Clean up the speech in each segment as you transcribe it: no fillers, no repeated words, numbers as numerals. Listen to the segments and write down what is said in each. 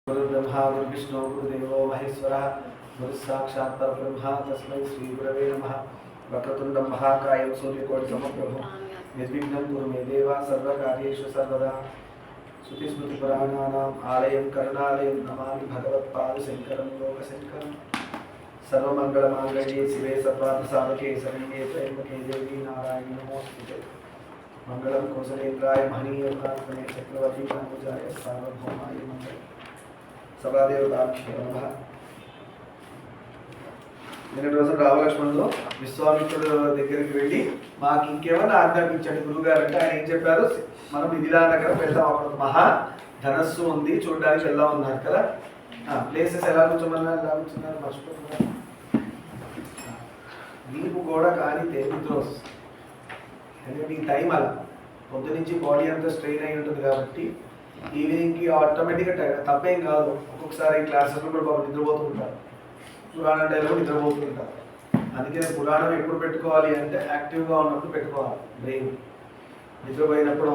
गुरुर्ब्रह्मा गुरुर्विष्णु गुरुदेवो महेश्वरः गुरुस्साक्षात् परब्रह्म तस्मै श्रीगुरवे नमः। वक्रतुण्डं महाकायं सूर्यकोटिसमप्रभो निर्विघ्नं कुरु मे देव सर्वकार्येषु सर्वदा। श्रुतिस्मृतिपुराणानाम् आलयं करुणालयं नमामि भगवत्पादशङ्करं लोकशङ्करं। सर्वमङ्गलमाङ्गल्ये शिवे सर्वार्थसाधके शरण्ये त्र्यम्बके देवी नारायणी नमोस्तुते। मंगलम कौशलेन्द्राय महनीयोगात्मने चक्रवर्ती पूजाय सार्वभौमाय मंगल सभादेवताभ्यो नमः। నిన్నటి రోజు రామలక్ష్మణులు విశ్వామిత్రుడు దగ్గరికి వెళ్ళి మాకు ఇంకేమన్నా ఆజ్ఞాపించండి గురుగారు అంటే ఆయన ఏం చెప్పారు, మనం మిథిలా నగరం వెళ్దాం, అక్కడ మహా ధనస్సు ఉంది చూడడానికి వెళ్దాం అన్నారు కదా. ప్లేసెస్ ఎలా కూర్చోమన్నారు, ఎలా కూర్చున్నారు మర్చిపోతున్నారు. నీకు కూడా కానీ తెలుగు ఎందుకంటే ఈ టైం అలా పొద్దు నుంచి బాడీ అంతా స్ట్రెయిన్ అయి ఉంటుంది కాబట్టి ఈవినింగ్కి ఆటోమేటిక్గా తప్పేం కాదు. ఒక్కొక్కసారి క్లాసెస్లో కూడా బాబు నిద్రపోతూ ఉంటారు, పురాణం టైంలో నిద్రపోతూ ఉంటారు. అందుకే పురాణం ఎప్పుడు పెట్టుకోవాలి అంటే యాక్టివ్గా ఉన్నప్పుడు పెట్టుకోవాలి. బ్రెయిన్ నిద్రపోయినప్పుడు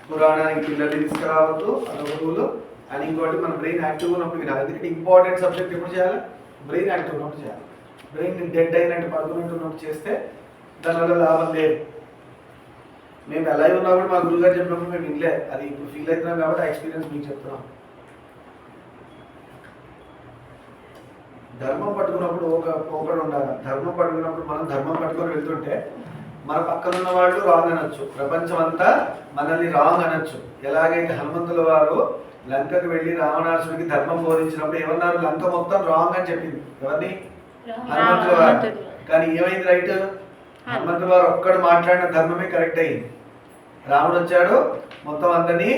పురాణానికి పిల్లల్ని తీసుకురావద్దు అదొక రూలు. అని ఇంకోటి మన బ్రెయిన్ యాక్టివ్గా ఉన్నప్పుడు వినాలి. ఎందుకంటే ఇంపార్టెంట్ సబ్జెక్ట్ ఎప్పుడు చేయాలి, బ్రెయిన్ యాక్టివ్ ఉన్నప్పుడు చేయాలి. బ్రెయిన్ డెడ్ అయినట్టు పడుకున్నట్టు ఉన్నప్పుడు చేస్తే దానివల్ల లాభం లేదు. మేము ఎలా ఉన్నా కూడా మా గురుగారు చెప్పినప్పుడు మేము వినలే, అది ఇప్పుడు ఫీల్ అవుతున్నాం కాబట్టి ఆ ఎక్స్పీరియన్స్ మీకు చెప్తున్నాం. ధర్మం పట్టుకున్నప్పుడు ఒకడు ఉండాలి. ధర్మం పట్టుకున్నప్పుడు మనం ధర్మం పట్టుకొని వెళ్తుంటే మన పక్కన ఉన్న వాళ్ళు రాంగ్ అనొచ్చు, ప్రపంచం అంతా మనల్ని రాంగ్ అనొచ్చు. ఎలాగైతే హనుమంతుల వారు లంకకు వెళ్ళి రావణాసుడికి ధర్మం బోధించినప్పుడు ఏమన్నారు, లంక మొత్తం రాంగ్ అని చెప్పింది. ఎవరిని? హనుమంతుల వారు. కానీ ఏమైంది రైట్? హనుమంతుల వారు ఒక్కడు మాట్లాడిన ధర్మమే కరెక్ట్ అయింది. రాముడు వచ్చాడు, మొత్తం అందరినీ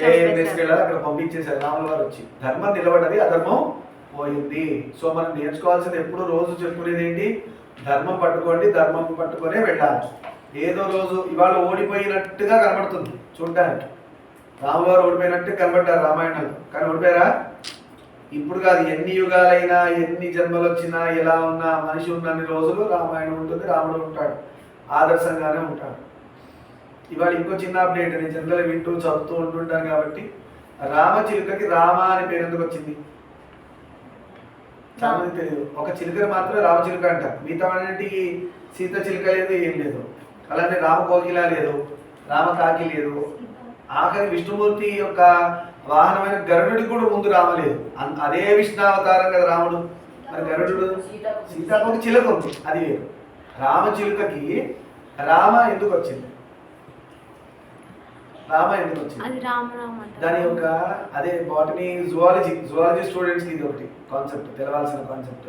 ఏ తీసుకెళ్ళాలి అక్కడ పంపించేశారు. రాముల వారు వచ్చి ధర్మం నిలబడ్డది, అధర్మం పోయింది. సో మనం నేర్చుకోవాల్సింది ఎప్పుడు రోజు చెప్పుకునేది ఏంటి, ధర్మం పట్టుకోండి, ధర్మం పట్టుకొనే వెళ్ళాలి. ఏదో రోజు ఇవాళ ఓడిపోయినట్టుగా కనబడుతుంది చూడటానికి, రాముల వారు ఓడిపోయినట్టు కనబడ్డారు రామాయణంలో, కానీ ఓడిపోయారా? ఇప్పుడు కాదు, ఎన్ని యుగాలైనా ఎన్ని జన్మలు వచ్చినా ఎలా ఉన్నా మనిషి ఉన్నన్ని రోజులు రామాయణం ఉంటుంది, రాముడు ఉంటాడు, ఆదర్శంగానే ఉంటాడు. ఇవాళ ఇంకో చిన్న అప్డేట్, నేను జనరల్ వింటూ చదువుతూ ఉంటుంటాను కాబట్టి, రామచిలుకకి రామ అని పేరు ఎందుకు వచ్చింది చాలా మంది తెలియదు. ఒక చిలుకని మాత్రమే రామచిలుక అంటారు, మిగతా అన్నింటికి సీత చిలుక లేదు, ఏం లేదు. అలానే రామ కోకిల లేదు, రామ కాకి లేదు. ఆఖరి విష్ణుమూర్తి యొక్క వాహనమైన గరుడుడికి కూడా ముందు రామ లేదు. అదే విష్ణావతారం కదా రాముడు. మరి గరుడు సీతాకోక చిలుక ఉంది, అది వేరు. రామచిలుకకి రామ ఎందుకు వచ్చింది, రామ ఎందుకు వచ్చింది? దాని యొక్క అదే బాటనీ జువాలజీ స్టూడెంట్స్కి ఇది ఒకటి కాన్సెప్ట్, తెలవాల్సిన కాన్సెప్ట్.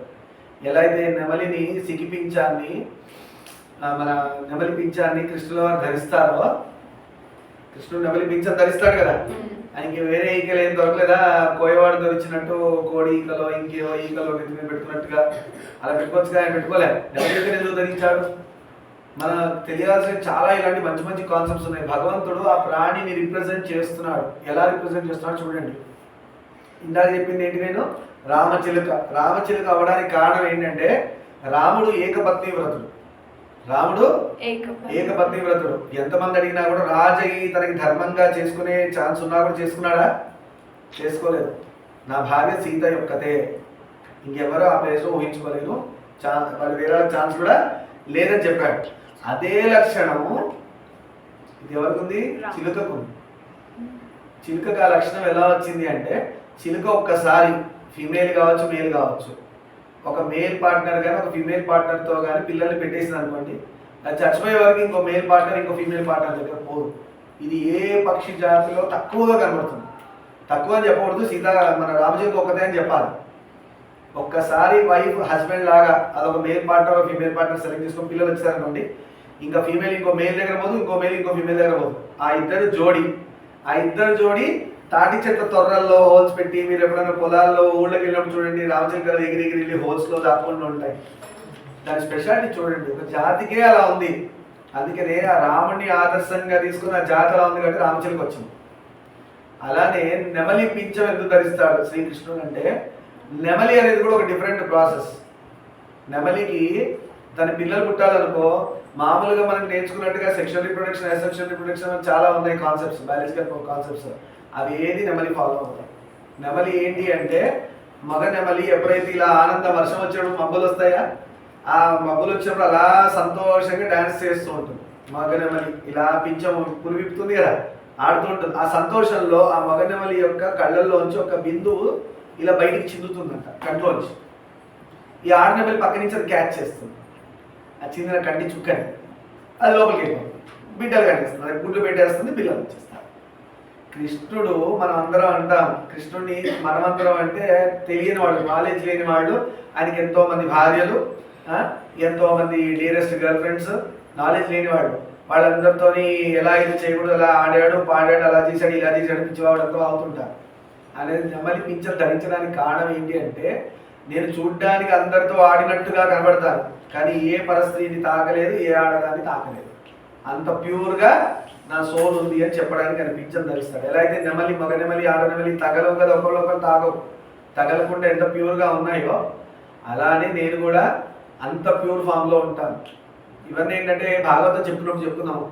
ఎలా అయితే నెమలిని సిగిపించాన్ని మన నెమలి పించాన్ని కృష్ణుల వారు ధరిస్తారో, కృష్ణుడు నెమలి పింఛం ధరిస్తాడు కదా, ఆయనకి వేరే ఈకలు ఏం దొరకలేదా, కోయవాడు ధరించినట్టు కోడి ఈకలో ఇంకేవో ఈకలో నెత్తి మీద పెట్టుకున్నట్టుగా అలా పెట్టుకోవచ్చుగా, ఆయన పెట్టుకోలే. నెమలి ఈకలు ఎందుకు ధరించాడు? మనకు తెలియాల్సిన చాలా ఇలాంటి మంచి మంచి కాన్సెప్ట్స్ ఉన్నాయి. భగవంతుడు ఆ ప్రాణిని రిప్రజెంట్ చేస్తున్నాడు. ఎలా రిప్రజెంట్ చేస్తున్నాడు చూడండి. ఇందాక చెప్పింది ఏంటి, నేను రామచిలుక. రామచిలుక అవ్వడానికి కారణం ఏంటంటే రాముడు ఏకపత్ని వ్రతుడు. రాముడు ఏకపత్ని వ్రతుడు. ఎంతమంది అడిగినా కూడా రాజయ్యి తనకి ధర్మంగా చేసుకునే ఛాన్స్ ఉన్నా కూడా చేసుకున్నాడా? చేసుకోలేదు. నా భార్య సీత యొక్కతే, ఇంకెవరో ఆ ప్లేస్లో ఊహించుకోలేదు, వాళ్ళు వేరే ఛాన్స్ కూడా లేదని చెప్పాడు. అదే లక్షణము ఇది ఎవరికి ఉంది? చిలుకకు ఉంది. చిలుకకు ఆ లక్షణం ఎలా వచ్చింది అంటే, చిలుక ఒక్కసారి ఫీమేల్ కావచ్చు మేల్ కావచ్చు, ఒక మేల్ పార్ట్నర్ కానీ ఒక ఫీమేల్ పార్ట్నర్తో కానీ పిల్లల్ని పెట్టేసింది అనుకోండి, అది చచ్చిపోయే వరకు ఇంకో మేల్ పార్ట్నర్ ఇంకో ఫీమేల్ పార్ట్నర్ దగ్గర పోదు. ఇది ఏ పక్షి జాతిలో తక్కువగా కనబడుతుంది. తక్కువ అని చెప్పకూడదు, మన రామచిలుక ఒక్కతే అని చెప్పాలి. ఒక్కసారి వైఫ్ హస్బెండ్ లాగా అదొక male partner female partner select చేసుకొని పిల్లలు వచ్చారనుకోండి, ఇంకా ఫీమేల్ ఇంకో మేల్ దగ్గర పోదు, ఇంకో మేల్ ఇంకో ఫీమేల్ దగ్గర పోదు. ఆ ఇద్దరు జోడి తాటి చెట్ల తొర్రల్లో హోల్స్ పెట్టి, మీరు ఎప్పుడైనా పొలాల్లో ఊళ్ళకి వెళ్ళినప్పుడు చూడండి, రామచిలుకలు ఎగిరి హోల్స్లో దాక్కుండా ఉంటాయి. దాని స్పెషాలిటీ చూడండి, ఒక జాతికే అలా ఉంది. అందుకనే ఆ రాముడిని ఆదర్శంగా తీసుకుని ఆ జాతి అలా ఉంది కాబట్టి రామచిలుక వచ్చింది. అలానే నెమలి పింఛం ఎందుకు ధరిస్తాడు శ్రీకృష్ణుడు అంటే, నెమలి అనేది కూడా ఒక డిఫరెంట్ ప్రాసెస్. నెమలికి తన పిల్లలు పుట్టాలనుకో, మామూలుగా మనం నేర్చుకున్నట్టుగా సెక్షువల్ రిప్రొడక్షన్, అసెక్షువల్ రిప్రొడక్షన్ చాలా ఉన్నాయి కాన్సెప్ట్స్, బయాలజికల్ కాన్సెప్ట్స్. అవి ఏది నెమలి ఫాలో అవుతాయి. నెమలి ఏంటి అంటే, మగ నెమలి ఎప్పుడైతే ఇలా ఆనంద వర్షం వచ్చినప్పుడు మబ్బులు వస్తాయా, ఆ మబ్బులు వచ్చినప్పుడు అలా సంతోషంగా డ్యాన్స్ చేస్తూ ఉంటుంది. మగ నెమలి ఇలా పింఛం పులి విప్పుతుంది కదా, ఆడుతూ ఉంటుంది. ఆ సంతోషంలో ఆ మగ నెమలి యొక్క కళ్ళల్లోంచి ఒక బిందువు ఇలా బయటికి చిందుతుందంట కంట్లోంచి. ఈ ఆడనెమలి పక్క నుంచి అది క్యాచ్ చేస్తుంది, ఆ చిందిన కంటి చుక్కని అది లోపలికి వెళ్ళిపోతుంది. బిడ్డలు కనిపిస్తుంది, అది గుడ్లు పెట్టేస్తుంది, పిల్లలు వచ్చేస్తారు. కృష్ణుడు మనం అందరం అంటాం, కృష్ణుడిని మనమందరం అంటే తెలియని వాళ్ళు, నాలెడ్జ్ లేని వాళ్ళు. ఆయనకి ఎంతో మంది భార్యలు, ఎంతో మంది డియరెస్ట్ గర్ల్ ఫ్రెండ్స్, నాలెడ్జ్ లేని వాళ్ళు. వాళ్ళందరితో ఎలా ఇది చేయకూడదు, అలా ఆడాడు పాడాడు, అలా చేశాడు ఇలా చేశాడు, పిచ్చివాడు అంతా అవుతుంటారు. అనేది నెమలి పింఛం ధరించడానికి కారణం ఏంటి అంటే, నేను చూడ్డానికి అందరితో ఆడినట్టుగా కనబడతాను, కానీ ఏ పరస్త్రీని తాకలేదు, ఏ ఆడదాన్ని తాకలేదు, అంత ప్యూర్గా నా సోల్ ఉంది అని చెప్పడానికి ఆయన పింఛం ధరిస్తాడు. ఎలా అయితే నెమలి, మగ నెమలి, ఆడ నెమలి తగలవు కదా, ఒకళ్ళు తాగవు, తగలకుండా ఎంత ప్యూర్గా ఉన్నాయో అలానే నేను కూడా అంత ప్యూర్ ఫామ్లో ఉంటాను. ఇవన్నీ ఏంటంటే భాగవతం చెప్పినప్పుడు చెప్పుకున్నాము.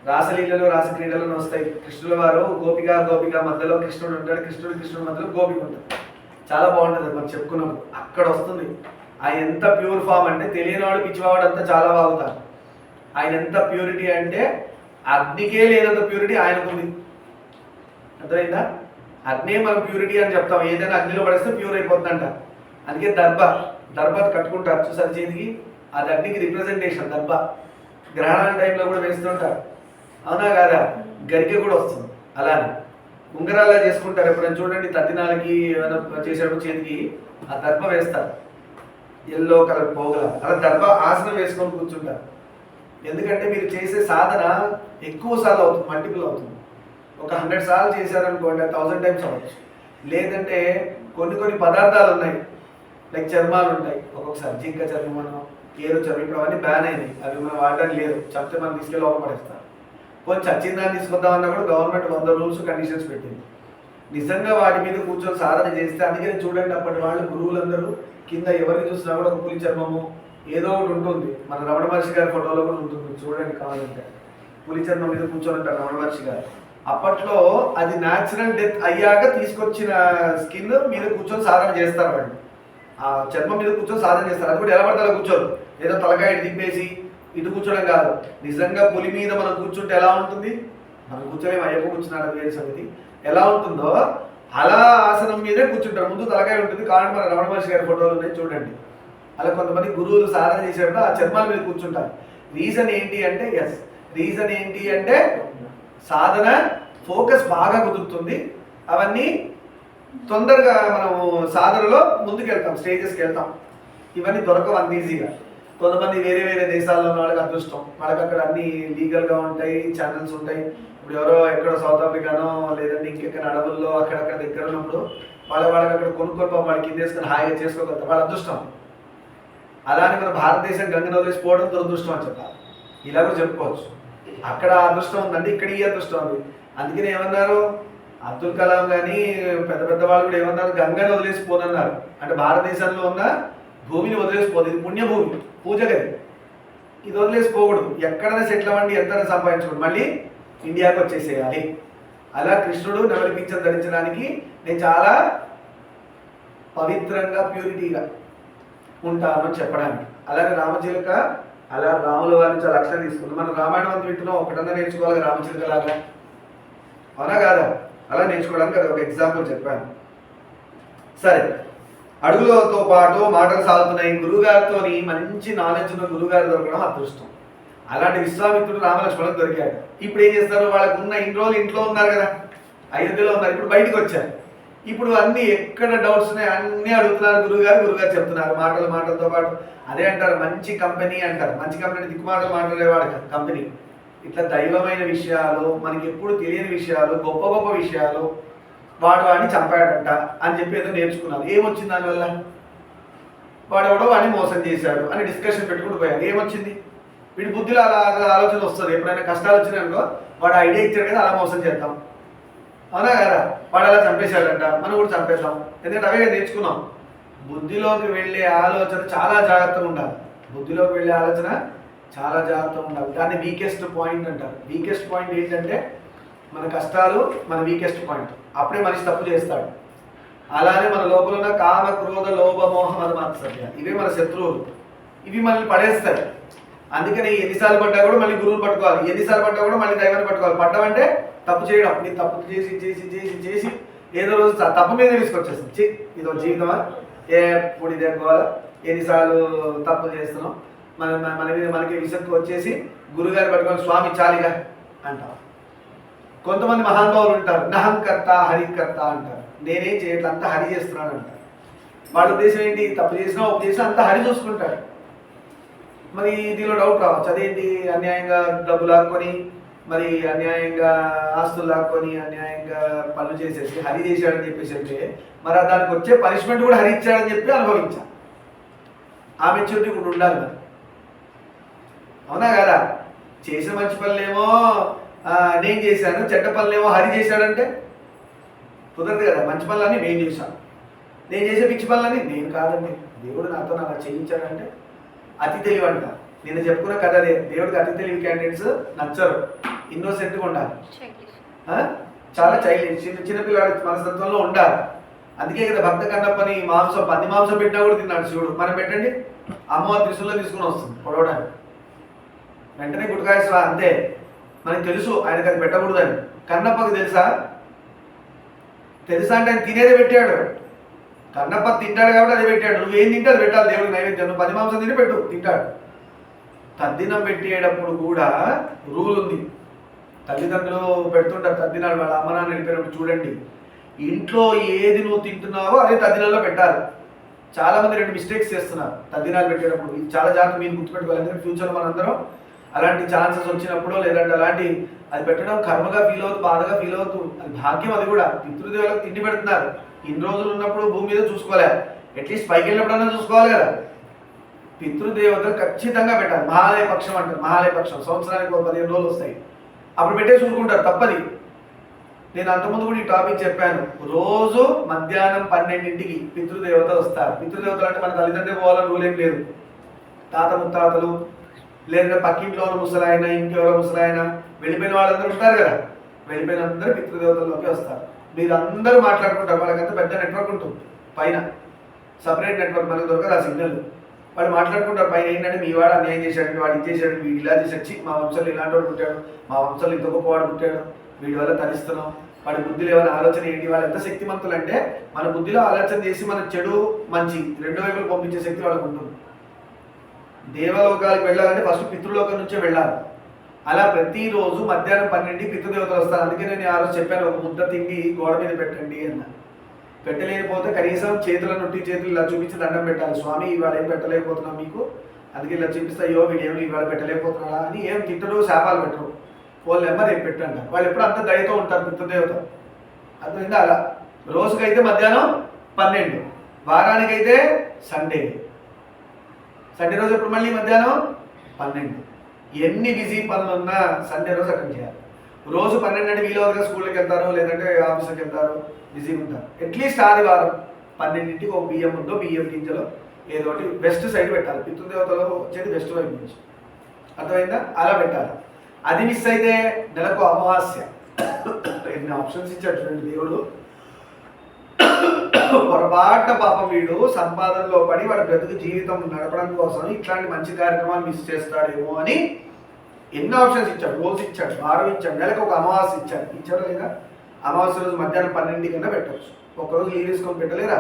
రాసలీలలో రాసక్రీడలను వస్తాయి. కృష్ణుల వారు గోపిక మధ్యలో కృష్ణుడు ఉంటాడు, కృష్ణుడు మధ్యలో గోపిక ఉంటాడు. చాలా బాగుంటుంది మనం చెప్పుకున్నప్పుడు. అక్కడ వస్తుంది ఆయన ఎంత ప్యూర్ ఫామ్ అంటే, తెలియనివాడు పిచ్చివాడు అంతా చాలా బాగుతారు. ఆయన ఎంత ప్యూరిటీ అంటే అగ్నికే లేనంత ప్యూరిటీ ఆయనకుంది. అర్థమైందా? అగ్నే మనం ప్యూరిటీ అని చెప్తాం, ఏదైనా అగ్నిలో పడిస్తే ప్యూర్ అయిపోతుందంట. అందుకే దర్భ కట్టుకుంటారు చూసారు చేతికి, అది అగ్నికి రిప్రజెంటేషన్ దర్భ. గ్రహణాల టైంలో కూడా వేస్తుంటారు, అవునా కాదా? గరికె కూడా వస్తుంది అలానే. ఉంగరాలా చేసుకుంటారు ఎప్పుడైనా చూడండి, తద్దినాలకి ఏమైనా చేసేటప్పుడు చేతికి ఆ దర్భ వేస్తారు, ఎల్లో కలర్ పోగల. అలా దర్భ ఆసనం వేసుకొని కూర్చుంటారు. ఎందుకంటే మీరు చేసే సాధన ఎక్కువ సార్లు అవుతుంది, మల్టిపుల్ అవుతుంది. ఒక 100 సార్లు చేశారనుకోండి, 1000 టైమ్స్ అవ్వచ్చు. లేదంటే కొన్ని పదార్థాలు ఉన్నాయి, లైక్ చర్మాలు ఉంటాయి, ఒక్కొక్కసారి జింక చర్మం, ఏరు చర్మం, ఇప్పుడు అవన్నీ బ్యాన్ అయినాయి, అవి మనం వాడడం లేదు. చెప్తే మనం తీసుకెళ్ళి లోపడేస్తారు. కొంచెం చచ్చిందాన్ని తీసుకొద్దామన్నా కూడా గవర్నమెంట్ 100 రూల్స్ కండిషన్స్ పెట్టింది. నిజంగా వాటి మీద కూర్చొని సాధన చేస్తే, అందుకని చూడండి అప్పటి వాళ్ళు గురువులందరూ కింద ఎవరిని చూసినా కూడా ఒక పులి చర్మము ఏదో ఒకటి ఉంటుంది. మన రమణ మహర్షి గారి ఫోటోలో కూడా ఉంటుంది, చూడండి కావాలంటే. పులి చర్మం మీద కూర్చొని ఉంటారు రమణ మహర్షి గారు. అప్పట్లో అది న్యాచురల్ డెత్ అయ్యాక తీసుకొచ్చిన స్కిన్ మీద కూర్చొని సాధన చేస్తారు వాళ్ళు. ఆ చర్మం మీద కూర్చొని సాధన చేస్తారు. అది కూడా ఎలా పడతారో కూర్చోరు, ఏదో తలకాయ ఇటు తిప్పేసి ఇటు కూర్చోడం కాదు. నిజంగా పులి మీద మనం కూర్చుంటే ఎలా ఉంటుంది, మనం కూర్చోలేము, అయ్యప్ప కూర్చున్నారు, అది వేరే సంగతి. ఎలా ఉంటుందో అలా ఆసనం మీదే కూర్చుంటారు. ముందు తలకాయ ఉంటుంది, కాబట్టి మన రమణ మహర్షి గారి ఫోటోలు ఉన్నాయి చూడండి. అలా కొంతమంది గురువులు సాధన చేసేటప్పుడు ఆ చర్మాల మీద కూర్చుంటారు. రీజన్ ఏంటి అంటే సాధన ఫోకస్ బాగా కుదురుతుంది. అవన్నీ తొందరగా మనం సాధనలో ముందుకెళ్తాం, స్టేజెస్కి వెళ్తాం. ఇవన్నీ దొరకవు అంత ఈజీగా. కొంతమంది వేరే దేశాల్లో ఉన్న వాళ్ళకి అదృష్టం, వాళ్ళకి అక్కడ అన్ని లీగల్గా ఉంటాయి, ఛానల్స్ ఉంటాయి. ఇప్పుడు ఎవరో ఎక్కడో సౌత్ ఆఫ్రికానో లేదంటే ఇంకెక్కడ అడవుల్లో అక్కడక్కడ దగ్గర ఉన్నప్పుడు వాళ్ళకి అక్కడ కొనుక్కొని వాళ్ళకి కింద వేసుకొని హాయిగా చేసుకోగలుగుతారు, వాళ్ళ అదృష్టం. అలానే మన భారతదేశం గంగను వదిలేసిపోవడం దురదృష్టం అని చెప్పాలి, ఇలా కూడా చెప్పుకోవచ్చు. అక్కడ అదృష్టం ఉందండి, ఇక్కడ ఈ అదృష్టం ఉంది. అందుకని ఏమన్నారు, అబ్దుల్ కలాం కానీ పెద్ద వాళ్ళు కూడా ఏమన్నారు, గంగను వదిలేసిపోనన్నారు. అంటే భారతదేశంలో ఉన్న భూమిని వదిలేసిపోదు, ఇది పుణ్యభూమి, పూజ గది, ఇది వదిలేసిపోకూడదు. ఎక్కడైనా సెటిల్ అవ్వండి, ఎంతైనా సంపాదించుకోండి, మళ్ళీ ఇండియాకి వచ్చేసేయాలి. అలా కృష్ణుడు నెమలి పింఛం ధరించడానికి నేను చాలా పవిత్రంగా ప్యూరిటీగా ఉంటాను అని చెప్పడానికి. అలాగే రామచిలుక అలా రాముల వారిని చాలా లక్ష్యం తీసుకుంది. మనం రామాయణం అంతా వింటున్నాం, ఒకటన్నా నేర్చుకోవాలి రామచిలుక లాగా, అవునా కాదా? అలా నేర్చుకోవడానికి అది ఒక ఎగ్జాంపుల్ చెప్పాను. సరే, అడుగులతో పాటు మాటలు సాగుతున్నాయి. గురువుగారితో మంచి నాలెడ్జ్ ఉన్న గురువుగారు దొరకడం అదృష్టం. అలాంటి విశ్వామిత్రుడు రామలక్ష్మణులకు దొరికాడు. ఇప్పుడు ఏం చేస్తారు, వాళ్ళకు ఉన్న ఇన్ని రోజులు ఇంట్లో ఉన్నారు కదా, అయోధ్యలో ఉన్నారు, ఇప్పుడు బయటకు వచ్చారు. ఇప్పుడు అన్ని ఎక్కడ డౌట్స్ ఉన్నాయి అన్నీ అడుగుతున్నారు గురువుగారు చెప్తున్నారు మాటలతో పాటు. అదే అంటారు మంచి కంపెనీ అంటారు. మంచి కంపెనీ దిక్కుమాటలు మాట్లాడేవాడు కంపెనీ. ఇట్లా దైవమైన విషయాలు, మనకి ఎప్పుడు తెలియని విషయాలు, గొప్ప విషయాలు వాడిని చంపాడంట అని చెప్పి ఏదో నేర్చుకున్నారు. ఏమొచ్చింది దానివల్ల? వాడెవడో వాడిని మోసం చేశాడు అని డిస్కషన్ పెట్టుకుంటూ పోయారు. ఏమొచ్చింది? వీడి బుద్ధిలో అలా ఆలోచన వస్తుంది. ఎప్పుడైనా కష్టాలు వచ్చినాయనుకో, వాడు ఐడియా ఇచ్చాడు కదా, అలా మోసం చేద్దాం, అవునా కదా? వాడు అలా చంపేశాడంట, మనం కూడా చంపేద్దాం. ఎందుకంటే అవే నేర్చుకున్నాం. బుద్ధిలోకి వెళ్ళే ఆలోచన చాలా జాగ్రత్తగా ఉండాలి. బుద్ధిలోకి వెళ్ళే ఆలోచన చాలా జాగ్రత్తగా ఉండాలి. దాన్ని వీకెస్ట్ పాయింట్ అంటారు. వీకెస్ట్ పాయింట్ ఏంటంటే మన కష్టాలు మన వీకెస్ట్ పాయింట్. అప్పుడే మనిషి తప్పు చేస్తాడు. అలానే మన లోపల ఉన్న కామ క్రోధ లోభ మోహ మద మాత్సర్య ఇవే మన శత్రువులు. ఇవి మనల్ని పడేస్తాయి. అందుకని ఎన్నిసార్లు పడ్డా కూడా మళ్ళీ గురువుని పట్టుకోవాలి, ఎన్నిసార్లు పడ్డా కూడా మళ్ళీ దైవాన్ని పట్టుకోవాలి. పడ్డామంటే తప్పు చేయడం, నీ తప్పు చేసి చేసి చేసి చేసి ఏదో రోజు తప్పు మీద తీసుకొచ్చేస్తుంది. ఇదో జీవితమా, ఎప్పుడు ఇదే గోల, ఎన్నిసార్లు తప్పు చేస్తున్నాం, మన మీద మనకి విసుక్కు వచ్చేసి గురుగారు పట్టుకొని స్వామి చాలిగా అంటాం. కొంతమంది మహానుభావులు ఉంటారు, నహంకర్త హరికర్త అంటారు. నేనేం చేయట్లా, అంతా హరి చేస్తున్నాను అంటారు. వాడి ఉద్దేశం ఏంటి, తప్పు చేసినా ఒప్పు చేసినా అంతా హరి చూసుకుంటాడు. మరి దీనిలో డౌట్ రావచ్చు, అదేంటి అన్యాయంగా డబ్బు లాక్కొని, మరి అన్యాయంగా ఆస్తులు లాక్కొని, అన్యాయంగా పనులు చేసేసి హరి చేశాడని చెప్పేసి అంటే మరి దానికి వచ్చే పనిష్మెంట్ కూడా హరి ఇచ్చాడని చెప్పి అనుభవించా. ఆ మెచ్యూరిటీ ఇప్పుడు ఉండాలి మరి, అవునా కదా? చేసిన మంచి పనులేమో నేను చేశాను, చెడ్డ పనులేమో హరి చేశాడంటే కుదరదు కదా. మంచి పనులన్నీ నేను చేశాను, నేను చేసే పిచ్చి పనులని నేను కాదండి, దేవుడు నాతో అలా చేయించాడంటే అతి తెలివి అంట. నేను చెప్పుకున్న కథ అదే, దేవుడికి అతి తెలివి క్యాండిడేట్స్ నచ్చరు, ఇన్నోసెంట్గా ఉండాలి, చాలా చైల్డ్ చిన్నపిల్లాడి మనస్తత్వంలో ఉండాలి. అందుకే కదా భక్త కన్నప్పని మాంసం పంది మాంసం పెట్టినా కూడా తిన్నాడు శివుడు. మనం పెట్టండి, అమ్మవారి త్రిశూల్లో తీసుకుని వస్తుంది పొడవడానికి, వెంటనే గుట్టకాయస్వా అంతే. మనకి తెలుసు ఆయనకు అది పెట్టకూడదని. కన్నప్పకి తెలుసా అంటే ఆయన తినేదే పెట్టాడు. కన్నప్ప తింటాడు కాబట్టి అది పెట్టాడు. నువ్వేం తింటే అది పెట్టాలి దేవుడికి నైవేద్యం. నువ్వు 10 మాంసం తిని పెట్టు, తింటాడు. తద్దినం పెట్టేటప్పుడు కూడా రూల్ ఉంది. తల్లిదండ్రులు పెడుతుంటారు తద్దినాలు, వాళ్ళ అమ్మ నాన్న వెళ్ళిపోయినప్పుడు చూడండి, ఇంట్లో ఏది నువ్వు తింటున్నావో అదే తద్దినాల్లో పెట్టాలి. చాలామంది 2 మిస్టేక్స్ చేస్తున్నారు తద్దినాలు పెట్టేటప్పుడు. ఇది చాలా జాగ్రత్త మీరు గుర్తుపెట్టుకోవాలి. ఎందుకంటే ఫ్యూచర్లో మనందరం అలాంటి ఛాన్సెస్ వచ్చినప్పుడు లేదంటే అలాంటి అది పెట్టడం కర్మగా ఫీల్ అవుతూ, బాధగా ఫీల్ అవుతూ, అది భాగ్యం. అది కూడా పితృదేవులకు తిండి పెడుతున్నారు. ఇన్ని రోజులు ఉన్నప్పుడు భూమి మీద చూసుకోలే, అట్లీస్ట్ పైకి వెళ్ళినప్పుడన్నా చూసుకోవాలి కదా. పితృదేవతలు ఖచ్చితంగా పెట్టాలి. మహాలయ పక్షం అంటారు, మహాలయ పక్షం సంవత్సరానికి 15 రోజులు వస్తాయి, అప్పుడు పెట్టే చూసుకుంటారు, తప్పది. నేను అంతకుముందు కూడా ఈ టాపిక్ చెప్పాను. రోజు మధ్యాహ్నం 12ంటికి పితృదేవతలు వస్తారు. పితృదేవతలు అంటే మన తల్లిదండ్రులు పోవాలని రూల్ ఏం లేదు. తాత ముత్తాతలు లేదా పక్కింట్లో ముసలాయన, ఇంకెవరో ముసలాయన, వెళ్ళిపోయిన వాళ్ళందరూ ఉంటారు కదా, వెళ్ళిపోయిన అందరూ పితృదేవతల్లోకి వస్తారు. మీరు అందరూ మాట్లాడుకుంటారు, వాళ్ళకంతా పెద్ద నెట్వర్క్ ఉంటుంది పైన, సపరేట్ నెట్వర్క్, మనకు దొరకదు ఆ సిగ్నల్. వాళ్ళు మాట్లాడుకుంటారు పైన. ఏంటంటే మీ వాడు అన్యాయం చేశాడు, వాడు ఇది చేశాడు, వీడు ఇలా చేసి మా వంశంలో ఇలాంటి వాడు పుట్టాడు, మా వంశంలో ఇంత గొప్పవాడు పుట్టాడు, వీడి వల్ల తరిస్తున్నాం, వాడి బుద్ధిలో ఏమైనా ఆలోచన ఏంటి, వాళ్ళు ఎంత శక్తిమంతులు అంటే మన బుద్ధిలో ఆలోచన చేసి మన చెడు మంచి 2 వైపులు పంపించే శక్తి వాళ్ళకు ఉంటుంది. దేవలోకాలకు వెళ్ళాలంటే ఫస్ట్ పితృలోకం నుంచే వెళ్ళాలి. అలా ప్రతిరోజు మధ్యాహ్నం 12ంటికి పితృదేవతలు వస్తారు. అందుకే నేను ఆ రోజు చెప్పాను, ఒక ముద్ద తిండి గోడ మీద పెట్టండి అన్న. పెట్టలేకపోతే కనీసం నొట్టి చేతులు ఇలా చూపించి దండం పెట్టాలి. స్వామి ఇవాళ ఏం పెట్టలేకపోతున్నాం మీకు, అందుకే ఇలా చూపిస్తే అయ్యో వీడేమి ఇవాళ పెట్టలేకపోతున్నాడా అని ఏం తిట్టరు, శాపాలు పెట్టరు. వాళ్ళు నెంబర్ రేపు పెట్టండి. వాళ్ళు ఎప్పుడు అంత దయతో ఉంటారు పితృదేవత. అర్థమైందా? అలా రోజుకైతే మధ్యాహ్నం 12, వారానికైతే సండే రోజు ఎప్పుడు మళ్ళీ మధ్యాహ్నం 12. ఎన్ని బిజీ పనులు ఉన్నా సండే రోజు అటెండ్ చేయాలి. రోజు 12 అంటే వీలవరుగా స్కూల్కి వెళ్తారు, లేదంటే ఆఫీస్కి వెళ్తారు, బిజీగా ఉంటారు. అట్లీస్ట్ ఆదివారం 12ంటికి ఒక బియ్యం ఉందో బియ్యం గింజలో ఏదో ఒకటి వెస్ట్ సైడ్ పెట్టాలి. పితృదేవతలో వచ్చేది వెస్ట్ వైపు నుంచి. అర్థమైందా? అలా పెట్టాలి. అది మిస్ అయితే నెలకు అమావాస్య. ఎన్ని ఆప్షన్స్ ఇచ్చాడు చూడండి దేవుడు. పొరపాటున పాపం వీడు సంపాదనలో పడి వాడి బ్రతుకు జీవితం నడపడం కోసం ఇట్లాంటి మంచి కార్యక్రమాలు మిస్ చేస్తాడేమో అని ఎన్ని ఆప్షన్స్ ఇచ్చాడు. రోజు ఇచ్చాడు, వారం ఇచ్చాడు, నెలకు ఒక అమావాస్య ఇచ్చాడు. ఇచ్చాడు లేదా? అమావాస్య రోజు మధ్యాహ్నం 12 కన్నా పెట్టచ్చు. ఒకరోజు లీవ్ వేసుకొని పెట్టలేరా?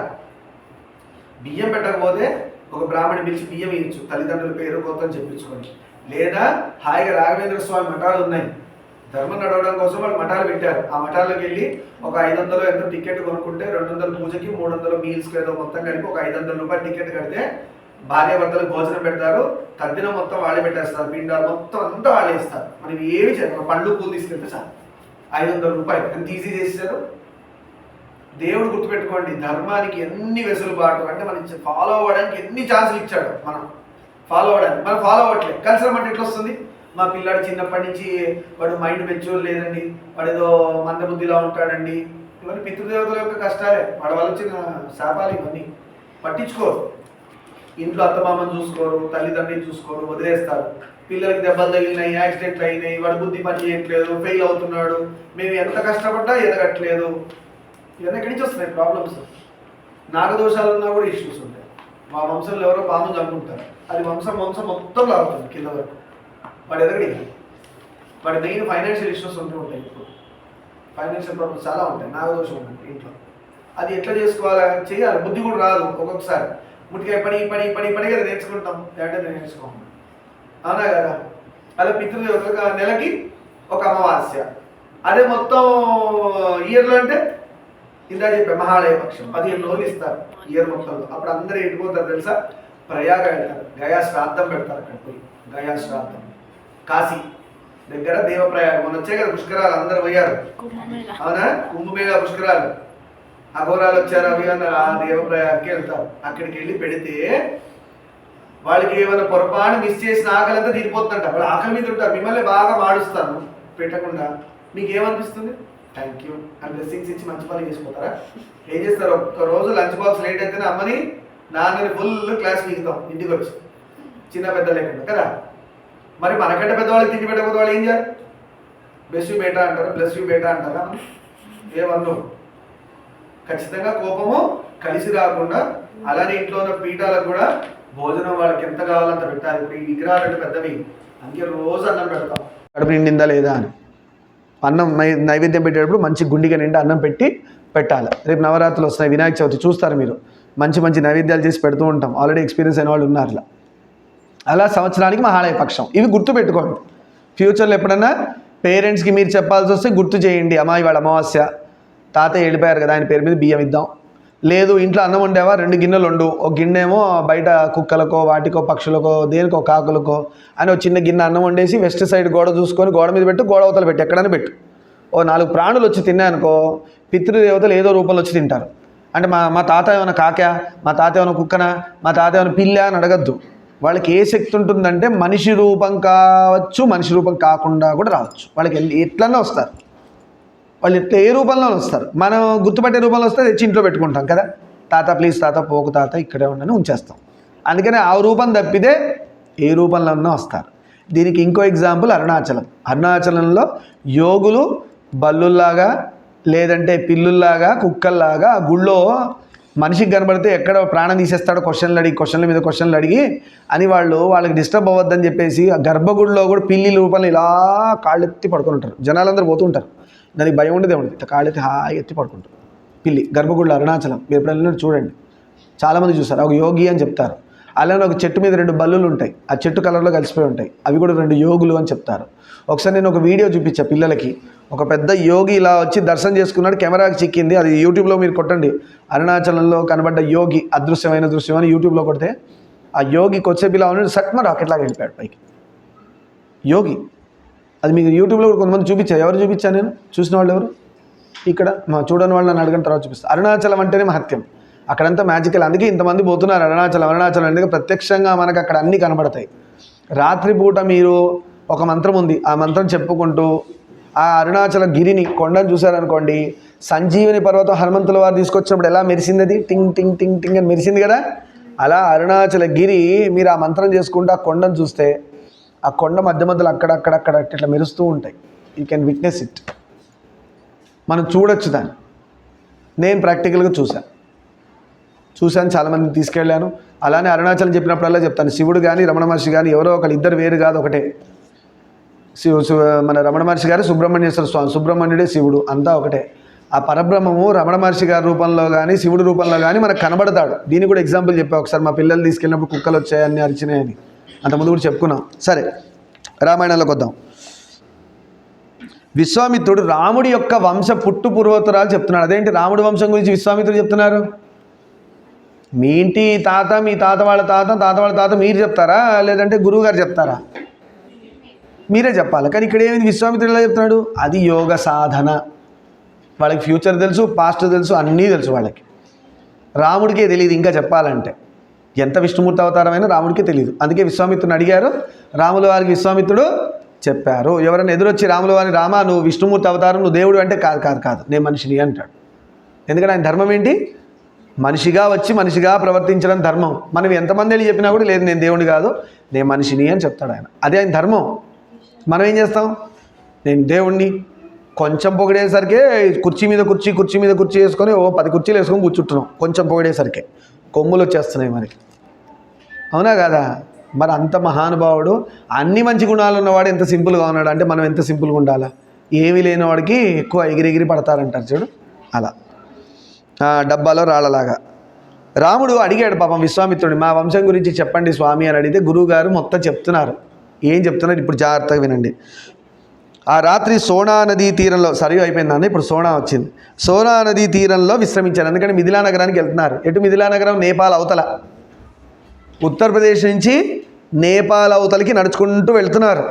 బియ్యం పెట్టకపోతే ఒక బ్రాహ్మణి పిలిచి బియ్యం ఇవ్వచ్చు, తల్లిదండ్రుల పేరు కొత్త చెప్పించుకొని. లేదా హాయిగా రాఘవేంద్ర స్వామి మఠాలు ఉన్నాయి, ధర్మం నడవడం కోసం వాళ్ళు మఠాలు పెట్టారు. ఆ మఠాలకు వెళ్ళి ఒక 500 ఎంత టికెట్ కొనుక్కుంటే 200 పూజకి 300 మీల్స్ ఏదో మొత్తం కలిపి ఒక 500 రూపాయలు టికెట్ కడితే భార్యాభర్తలకు భోజనం పెడతారు. తద్దినం మొత్తం వాళ్ళే పెట్టేస్తారు, పిండాలు మొత్తం అంతా వాళ్ళే ఇస్తారు. మనం ఏమి చేయాలి, పండ్లు పూలు తీసుకెళ్తే చాలు, 500 రూపాయలు ఎంత ఈజీ చేశారు. దేవుడు గుర్తుపెట్టుకోండి, ధర్మానికి ఎన్ని వెసులుబాటు అంటే మనకి ఫాలో అవ్వడానికి ఎన్ని ఛాన్సులు ఇచ్చాడు. మనం ఫాలో అవ్వట్లేదు. కల్చర్ అంటే ఎట్లా వస్తుంది? మా పిల్లాడు చిన్నప్పటి నుంచి వాడు మైండ్ మెచ్యూర్ లేదండి, వాడు ఏదో మందబుద్ధిలా ఉంటాడండి. ఇవన్నీ పితృదేవతల యొక్క కష్టాలే, వాడి వల్ల వచ్చిన శాపాలు. ఇవన్నీ పట్టించుకోరు. ఇంట్లో అత్తమామని చూసుకోరు, తల్లిదండ్రులు చూసుకోరు, వదిలేస్తారు. పిల్లలకి దెబ్బలు తగిలినాయి, యాక్సిడెంట్లు అయినాయి, వాడు బుద్ధి పని చేయట్లేదు, ఫెయిల్ అవుతున్నాడు, మేము ఎంత కష్టపడ్డా ఎదగట్లేదు. ఇవన్నీ ఎక్కడి నుంచి వస్తున్నాయి ప్రాబ్లమ్స్? నాగదోషాలు ఉన్నా కూడా ఇష్యూస్ ఉంటాయి. మా వంశంలో ఎవరో పాము చంపుకుంటారు, అది వంశం మొత్తం లాగుతుంది కింద వరకు. వాడు ఎదగడి వాడి మెయిన్ ఫైనాన్షియల్ ఇష్యూస్ ఉంటూ ఉంటాయి. ఇప్పుడు ఫైనాన్షియల్ ప్రాబ్లమ్స్ చాలా ఉంటాయి, నాగదోషం ఉంటుంది ఇంట్లో. అది ఎట్లా చేసుకోవాలి చేయాలి, బుద్ధి కూడా రాదు ఒక్కొక్కసారి. ముట్టిగా పడి కదా నేర్చుకుంటాం, లేదంటే నేర్చుకోం. అవునా కదా? అలా పితృదేవతలకు నెలకి ఒక అమావాస్య, అదే మొత్తం ఇయర్లో అంటే ఇందా చెప్పే మహాలయ పక్షం 15 రోజులు ఇస్తారు ఇయర్ మొత్తంలో. అప్పుడు అందరూ ఎటుపోతారు తెలుసా? ప్రయాగ వెళ్తారు, గయా శ్రాద్ధం పెడతారు. అక్కడ పోయి గయా శ్రాద్ధం, కాశీ దగ్గర దేవప్రయాగ. మొన్న వచ్చాయి కదా పుష్కరాలు, అందరు పోయారు. అవునా? కుంభమేళ పుష్కరాలు, అఘోరాలు వచ్చారు, అవి అన్నారు. ఆ దేవప్రయాగకి వెళ్తారు. అక్కడికి వెళ్ళి పెడితే వాళ్ళకి ఏమైనా పొరపాటు మిస్ చేసిన ఆకలి అంతా తీరిపోతుందంట. వాళ్ళు ఆకలి మీద ఉంటారు, మిమ్మల్ని బాగా మాడుస్తాను పెట్టకుండా. మీకు ఏమనిపిస్తుంది? థ్యాంక్ యూ అని బ్లెస్సింగ్స్ ఇచ్చి మంచి పని చేసుకుంటారా? ఏం చేస్తారు? ఒక్క రోజు లంచ్ బాక్స్ లేట్ అయితేనే అమ్మని నాన్నని ఫుల్ క్లాస్ మిగుతాం ఇంటికి వచ్చి, చిన్న పెద్ద లేకుండా కదా. మరి మనకంటే పెద్దవాళ్ళకి తిండి పెట్టకపోతే వాళ్ళు ఏం చేయాలి? బ్లెస్ యూ బేటా అంటారా? బ్లెస్ యూ బేటా అంటారా? ఏమన్ను ఖచ్చితంగా కోపము కలిసి రాకుండా. అలానే ఇంట్లో ఉన్న పీఠాలకు కూడా భోజనం వాళ్ళకి ఎంత కావాలంత పెట్టాలి. ఇప్పుడు ఈ విగ్రహాలు పెద్దవి, అందుకే రోజు అన్నం పెడతాం. కడుపు నిండిందా లేదా అని. అన్నం నైవేద్యం పెట్టేటప్పుడు మంచి గుండిగా నిండా అన్నం పెట్టాలి. రేపు నవరాత్రులు వస్తున్నాయి, వినాయక చవితి చూస్తారు మీరు, మంచి నైవేద్యాలు చేసి పెడుతూ ఉంటాం. ఆల్రెడీ ఎక్స్పీరియన్స్ అయిన వాళ్ళు ఉన్నారు. అలా సంవత్సరానికి మహాలయ పక్షం. ఇవి గుర్తు పెట్టుకోండి. ఫ్యూచర్లో ఎప్పుడన్నా పేరెంట్స్కి మీరు చెప్పాల్సి వస్తే గుర్తు చేయండి. అమ్మాయి వాళ్ళ అమావాస్య, తాతయ్య వెళ్ళిపోయారు కదా, ఆయన పేరు మీద బియ్యం ఇద్దాం. లేదు ఇంట్లో అన్నం వండావా, 2 గిన్నెలు వండు. ఒక గిన్నెమో బయట కుక్కలకో వాటికో పక్షులకో దేనికో కాకులకో అని ఒక చిన్న గిన్నె అన్నం వండేసి వెస్ట్ సైడ్ గోడ చూసుకొని గోడ మీద పెట్టు, గోడ అవతల పెట్టు, ఎక్కడైనా పెట్టు. ఓ 4 ప్రాణులు వచ్చి తిన్నాయనుకో, పితృదేవతలు ఏదో రూపంలో వచ్చి తింటారు. అంటే మా తాత ఏమైనా కాకా, మా తాత ఏమైనా కుక్కనా, మా తాత ఏమైనా పిల్ల అని అడగద్దు. వాళ్ళకి ఏ శక్తి ఉంటుందంటే మనిషి రూపం కావచ్చు, మనిషి రూపం కాకుండా కూడా రావచ్చు. వాళ్ళకి ఎట్లన్నా వస్తారు. వాళ్ళు ఎట్లా ఏ రూపంలో వస్తారు. మనం గుర్తుపట్టే రూపంలో వస్తే తెచ్చి ఇంట్లో పెట్టుకుంటాం కదా. తాత ప్లీజ్ తాత పోకు తాత ఇక్కడే ఉండని ఉంచేస్తాం. అందుకని ఆ రూపం తప్పితే ఏ రూపంలో ఉన్నా వస్తారు. దీనికి ఇంకో ఎగ్జాంపుల్ అరుణాచలం. అరుణాచలంలో యోగులు బల్లుల్లాగా లేదంటే పిల్లుల్లాగా కుక్కల్లాగా ఆ గుళ్ళో మనిషికి కనబడితే ఎక్కడ ప్రాణం తీసేస్తాడో క్వశ్చన్ల మీద క్వశ్చన్లు అడిగి అని వాళ్ళకి డిస్టర్బ్ అవ్వద్దని చెప్పేసి ఆ గర్భగుడిలో కూడా పిల్లి రూపంలో ఇలా కాళ్ళెత్తి పడుకొని ఉంటారు. జనాలందరూ పోతుంటారు, దానికి భయం ఉండేదే ఉండదు. ఇట్లా కాళ్ళెత్తి హాయి ఎత్తి పడుకుంటారు పిల్లి గర్భగుడిలో. అరుణాచలం మీరు ఎప్పుడైనా చూడండి, చాలామంది చూస్తారు. ఒక యోగి అని చెప్తారు. అలానే ఒక చెట్టు మీద 2 బల్లులు ఉంటాయి, ఆ చెట్టు కలర్లో కలిసిపోయి ఉంటాయి, అవి కూడా 2 యోగులు అని చెప్తారు. ఒకసారి నేను ఒక వీడియో చూపించా పిల్లలకి. ఒక పెద్ద యోగి ఇలా వచ్చి దర్శనం చేసుకున్నాడు, కెమెరాకి చిక్కింది. అది యూట్యూబ్లో మీరు కొట్టండి, అరుణాచలంలో కనబడ్డ యోగి అదృశ్యమైన దృశ్యం అని యూట్యూబ్లో కొడితే ఆ యోగికి వచ్చే ఇలా ఉన్నాడు, సట్మ రాకెట్లాగా వెళ్ళిపోయాడు పైకి యోగి. అది మీకు యూట్యూబ్లో కూడా కొంతమంది చూపించారు. ఎవరు చూపించాను నేను? చూసిన వాళ్ళు ఎవరు? ఇక్కడ మా చూడని వాళ్ళు నన్ను అడగని తర్వాత చూపిస్తాను. అరుణాచలం అంటేనే మహత్యం, అక్కడంతా మ్యాజికల్. అందుకే ఇంతమంది పోతున్నారు అరుణాచలం అంటే ప్రత్యక్షంగా మనకు అక్కడ అన్నీ కనబడతాయి. రాత్రిపూట మీరు ఒక మంత్రం ఉంది, ఆ మంత్రం చెప్పుకుంటూ ఆ అరుణాచల గిరిని కొండను చూశారనుకోండి, సంజీవని పర్వతం హనుమంతుల వారు తీసుకొచ్చినప్పుడు ఎలా మెరిసింది, అది టింగ్ టింగ్ టింగ్ టింగ్ అని మెరిసింది కదా. అలా అరుణాచల గిరి మీరు ఆ మంత్రం చేసుకుంటూ ఆ కొండను చూస్తే ఆ కొండ మధ్యలో అక్కడక్కడ ఇట్లా మెరుస్తూ ఉంటాయి. You can witness it. మనం చూడొచ్చు దాన్ని. నేను ప్రాక్టికల్గా చూశాను, చాలామందిని తీసుకెళ్ళాను. అలానే అరుణాచలం చెప్పినప్పుడల్లా చెప్తాను, శివుడు కానీ రమణ మహర్షి కానీ ఎవరో ఒకరు, ఇద్దరు వేరు కాదు, ఒకటే. మన రమణ మహర్షి గారు సుబ్రహ్మణ్యేశ్వర స్వామి, సుబ్రహ్మణ్యుడే శివుడు, అంతా ఒకటే. ఆ పరబ్రహ్మము రమణ మహర్షి గారి రూపంలో కానీ శివుడి రూపంలో కానీ మనకు కనబడతాడు. దీనికి కూడా ఎగ్జాంపుల్ చెప్పా ఒకసారి. మా పిల్లలు తీసుకెళ్ళినప్పుడు కుక్కలు వచ్చాయని అరిచినాయని అంతకుముందు కూడా చెప్పుకున్నాం. సరే, రామాయణంలోకి వద్దాం. విశ్వామిత్రుడు రాముడి యొక్క వంశ పుట్టు పూర్వోత్తరాలు చెప్తున్నాడు. అదేంటి రాముడి వంశం గురించి విశ్వామిత్రుడు చెప్తున్నారు? మీ ఇంటి తాత, మీ తాత వాళ్ళ తాత మీరు చెప్తారా, లేదంటే గురువు గారు చెప్తారా? మీరే చెప్పాలి. కానీ ఇక్కడ ఏమైంది, విశ్వామిత్రుడు ఎలా చెప్తున్నాడు? అది యోగ సాధన. వాళ్ళకి ఫ్యూచర్ తెలుసు, పాస్ట్ తెలుసు, అన్నీ తెలుసు వాళ్ళకి. రాముడికే తెలియదు ఇంకా చెప్పాలంటే. ఎంత విష్ణుమూర్తి అవతారమైనా రాముడికే తెలియదు. అందుకే విశ్వామిత్రుని అడిగారు, రాముల వారికి విశ్వామిత్రుడు చెప్పారు. ఎవరైనా ఎదురొచ్చి రాముల వారిని, రామా నువ్వు విష్ణుమూర్తి అవతారం, నువ్వు దేవుడు అంటే కాదు నేను మనిషిని అంటాడు. ఎందుకంటే ఆయన ధర్మం ఏంటి? మనిషిగా వచ్చి మనిషిగా ప్రవర్తించడం ధర్మం. మనం ఎంతమంది వెళ్ళి చెప్పినా కూడా లేదు నేను దేవుడిని కాదు నేను మనిషిని అని చెప్తాడు ఆయన. అదే ఆయన ధర్మం. మనం ఏం చేస్తాం? నేను దేవుణ్ణి, కొంచెం పొగిడేసరికే కుర్చీ మీద కుర్చీ వేసుకొని 10 కుర్చీలు వేసుకొని కూర్చుంటున్నాం. కొంచెం పొగిడేసరికి కొమ్ములు వచ్చేస్తున్నాయి మనకి, అవునా కదా? మరి అంత మహానుభావుడు, అన్ని మంచి గుణాలు ఉన్నవాడు ఎంత సింపుల్గా ఉన్నాడు అంటే మనం ఎంత సింపుల్గా ఉండాలా? ఏమీ లేనివాడికి ఎక్కువ ఎగిరి పడతారంటారు చూడు, అలా డబ్బాలో రాళ్ళలాగా. రాముడు అడిగాడు పాపం విశ్వామిత్రుడిని, మా వంశం గురించి చెప్పండి స్వామి అని అడిగితే గురువుగారు మొత్తం చెప్తున్నారు. ఏం చెప్తున్నారు ఇప్పుడు జాగ్రత్తగా వినండి. ఆ రాత్రి సోనా నదీ తీరంలో, సరియు అయిపోయిందండి, ఇప్పుడు సోనా వచ్చింది. సోనా నదీ తీరంలో విశ్రమించారు. ఎందుకంటే మిథిలా నగరానికి వెళ్తున్నారు. ఎటు మిథిలా నగరం? నేపాల్ అవతల, ఉత్తరప్రదేశ్ నుంచి నేపాల్ అవతలకి నడుచుకుంటూ వెళ్తున్నారు.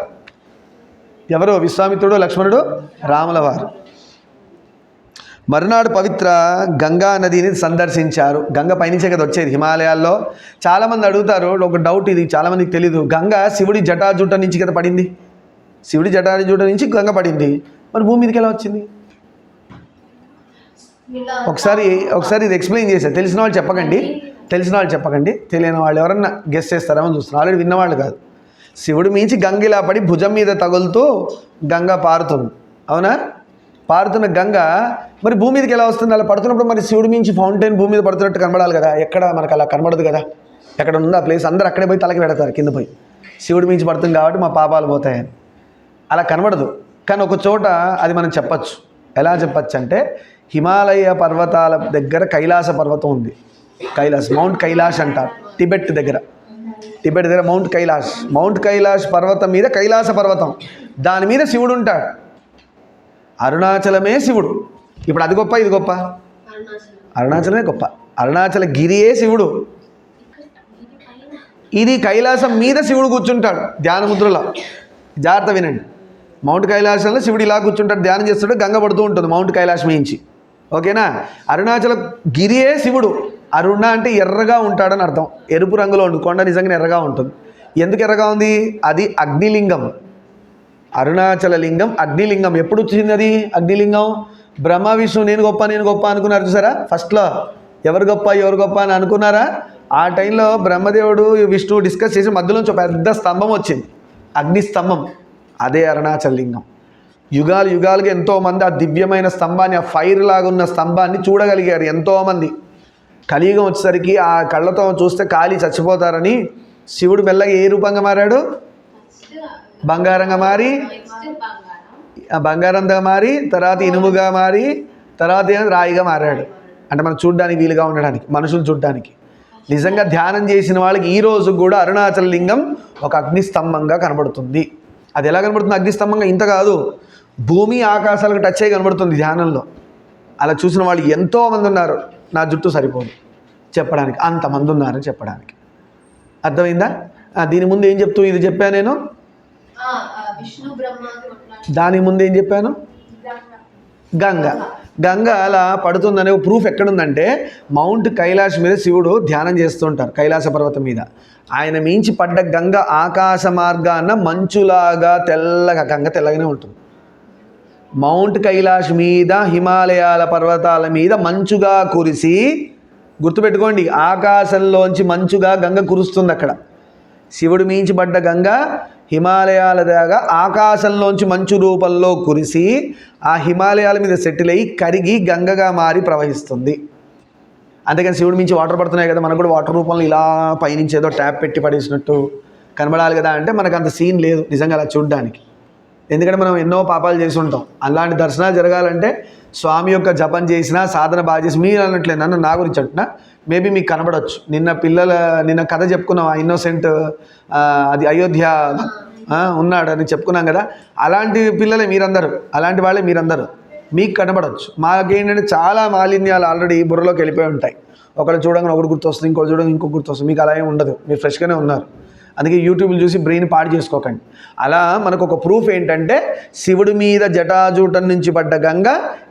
ఎవరు? విశ్వామిత్రుడు, లక్ష్మణుడు, రాముల వారు. మరునాడు పవిత్ర గంగా నదిని సందర్శించారు. గంగ పైనుంచే కదా వచ్చేది హిమాలయాల్లో. చాలామంది అడుగుతారు, ఒక డౌట్, ఇది చాలామందికి తెలీదు. గంగ శివుడి జటాజూట నుంచి కదా పడింది. శివుడి జటాజూట నుంచి గంగ పడింది. మరి భూమి మీదకి ఎలా వచ్చింది? ఒకసారి ఇది ఎక్స్ప్లెయిన్ చేశారు. తెలిసిన వాళ్ళు చెప్పకండి, తెలియని వాళ్ళు ఎవరన్నా గెస్ చేస్తారేమో చూస్తున్నారు. ఆల్రెడీ విన్నవాళ్ళు కాదు. శివుడి మించి గంగ ఇలా పడి భుజం మీద తగులుతూ గంగ పారుతుంది, అవునా? పారుతున్న గంగ మరి భూమి మీదకి ఎలా వస్తుంది? అలా పడుతున్నప్పుడు మరి శివుడి మించి ఫౌంటైన్ భూమి మీద పడుతున్నట్టు కనబడాలి కదా. ఎక్కడ మనకు అలా కనబడదు కదా. ఎక్కడ ఉందో ఆ ప్లేస్ అందరూ అక్కడే పోయి తలకి పెడతారు, కింద పోయి శివుడి మించి పడుతుంది కాబట్టి మా పాపాలు పోతాయని. అలా కనబడదు, కానీ ఒక చోట అది మనం చెప్పచ్చు. ఎలా చెప్పచ్చు అంటే, హిమాలయ పర్వతాల దగ్గర కైలాస పర్వతం ఉంది. మౌంట్ కైలాష్ అంటారు. టిబెట్ దగ్గర మౌంట్ కైలాష్ పర్వతం మీద కైలాస పర్వతం, దాని మీద శివుడు ఉంటాడు. అరుణాచలమే శివుడు. ఇప్పుడు అది గొప్ప, ఇది గొప్ప? అరుణాచలమే గొప్ప. అరుణాచల గిరియే శివుడు. ఇది కైలాసం మీద శివుడు కూర్చుంటాడు ధ్యానముద్రలో. జాగ్రత్త వినండి. మౌంట్ కైలాసంలో శివుడు ఇలా కూర్చుంటాడు, ధ్యానం చేస్తాడు, గంగ పడుతూ ఉంటుంది మౌంట్ కైలాష్ మించి. ఓకేనా? అరుణాచల గిరియే శివుడు. అరుణ అంటే ఎర్రగా ఉంటాడని అర్థం. ఎరుపు రంగులో ఉంటుంది. కొండ నిజంగా ఎర్రగా ఉంటుంది. ఎందుకు ఎర్రగా ఉంది? అది అగ్నిలింగం. అరుణాచల లింగం అగ్నిలింగం. ఎప్పుడు వచ్చింది అది అగ్నిలింగం? బ్రహ్మ విష్ణు నేను గొప్ప అనుకున్నారు చూసారా? ఫస్ట్లో ఎవరు గొప్ప అని అనుకున్నారా? ఆ టైంలో బ్రహ్మదేవుడు విష్ణువు డిస్కస్ చేసి మధ్యలోంచి ఒక పెద్ద స్తంభం వచ్చింది, అగ్నిస్తంభం. అదే అరుణాచల లింగం. యుగాలుగా ఎంతోమంది ఆ దివ్యమైన స్తంభాన్ని, ఆ ఫైర్ లాగా ఉన్న స్తంభాన్ని చూడగలిగారు ఎంతోమంది. కలియుగం వచ్చేసరికి ఆ కళ్ళతో చూస్తే కాలి చచ్చిపోతారని శివుడు మెల్లగా ఏ రూపంగా మారాడు? బంగారంగా మారి తర్వాత ఇనుముగా మారి తర్వాత రాయిగా మారాడు. అంటే మనం చూడ్డానికి వీలుగా ఉండడానికి, మనుషులు చూడ్డానికి. నిజంగా ధ్యానం చేసిన వాళ్ళకి ఈ రోజు కూడా అరుణాచల లింగం ఒక అగ్నిస్తంభంగా కనబడుతుంది. అది ఎలా కనబడుతుంది అగ్నిస్తంభంగా? ఇంత కాదు, భూమి ఆకాశాలకు టచ్ అయ్యి కనబడుతుంది ధ్యానంలో. అలా చూసిన వాళ్ళు ఎంతోమంది ఉన్నారు. నా జుట్టు సరిపోదు చెప్పడానికి, అంతమంది ఉన్నారని చెప్పడానికి. అర్థమైందా? దీని ముందు ఏం చెప్తూ ఇది చెప్పాను నేను. దాని ముందు ఏం చెప్పాను? గంగ అలా పడుతుందనే ప్రూఫ్ ఎక్కడుందంటే, మౌంట్ కైలాష్ మీద శివుడు ధ్యానం చేస్తుంటారు కైలాస పర్వతం మీద. ఆయన మించి పడ్డ గంగ ఆకాశ మార్గాన మంచులాగా తెల్లగా, గంగ తెల్లగానే ఉంటుంది. మౌంట్ కైలాష్ మీద, హిమాలయాల పర్వతాల మీద మంచుగా కురిసి, గుర్తుపెట్టుకోండి, ఆకాశంలోంచి మంచుగా గంగ కురుస్తుంది అక్కడ. శివుడు మించి పడ్డ గంగ హిమాలయాల దాకా ఆకాశంలోంచి మంచు రూపంలో కురిసి ఆ హిమాలయాల మీద సెటిల్ అయ్యి కరిగి గంగగా మారి ప్రవహిస్తుంది. అంతేకాని శివుడి మించి వాటర్ పడుతున్నాయి కదా, మనకు కూడా వాటర్ రూపంలో ఇలా పైనుంచి ఏదో ట్యాప్ పెట్టి పడేసినట్టు కనబడాలి కదా అంటే మనకు అంత సీన్ లేదు నిజంగా అలా చూడడానికి. ఎందుకంటే మనం ఎన్నో పాపాలు చేసి ఉంటాం. అలాంటి దర్శనాలు జరగాలంటే స్వామి యొక్క జపం చేసినా, సాధన బాగా చేసి, మీరు అన్నట్లేదు నన్ను నా గురించి అంటున్నా, మేబీ మీకు కనబడవచ్చు. నిన్న కథ చెప్పుకున్నాం, ఆ ఇన్నోసెంట్ అది అయోధ్య ఉన్నాడని చెప్పుకున్నాం కదా. అలాంటి పిల్లలే మీరందరూ, అలాంటి వాళ్ళే మీరందరూ, మీకు కనబడవచ్చు. మాకేంటంటే చాలా మాలిన్యాలు ఆల్రెడీ బుర్రలోకి వెళ్ళిపోయి ఉంటాయి. ఒకళ్ళు చూడంగానే ఒకటి గుర్తొస్తుంది, ఇంకోటి చూడంగా ఇంకొక గుర్తొస్తుంది. మీకు అలా ఏమి ఉండదు, మీరు ఫ్రెష్గానే ఉన్నారు. అందుకే యూట్యూబ్లు చూసి బ్రెయిన్ పాడు చేసుకోకండి. అలా మనకు ఒక ప్రూఫ్ ఏంటంటే, శివుడి మీద జటాజూటం నుంచి పడ్డ గంగ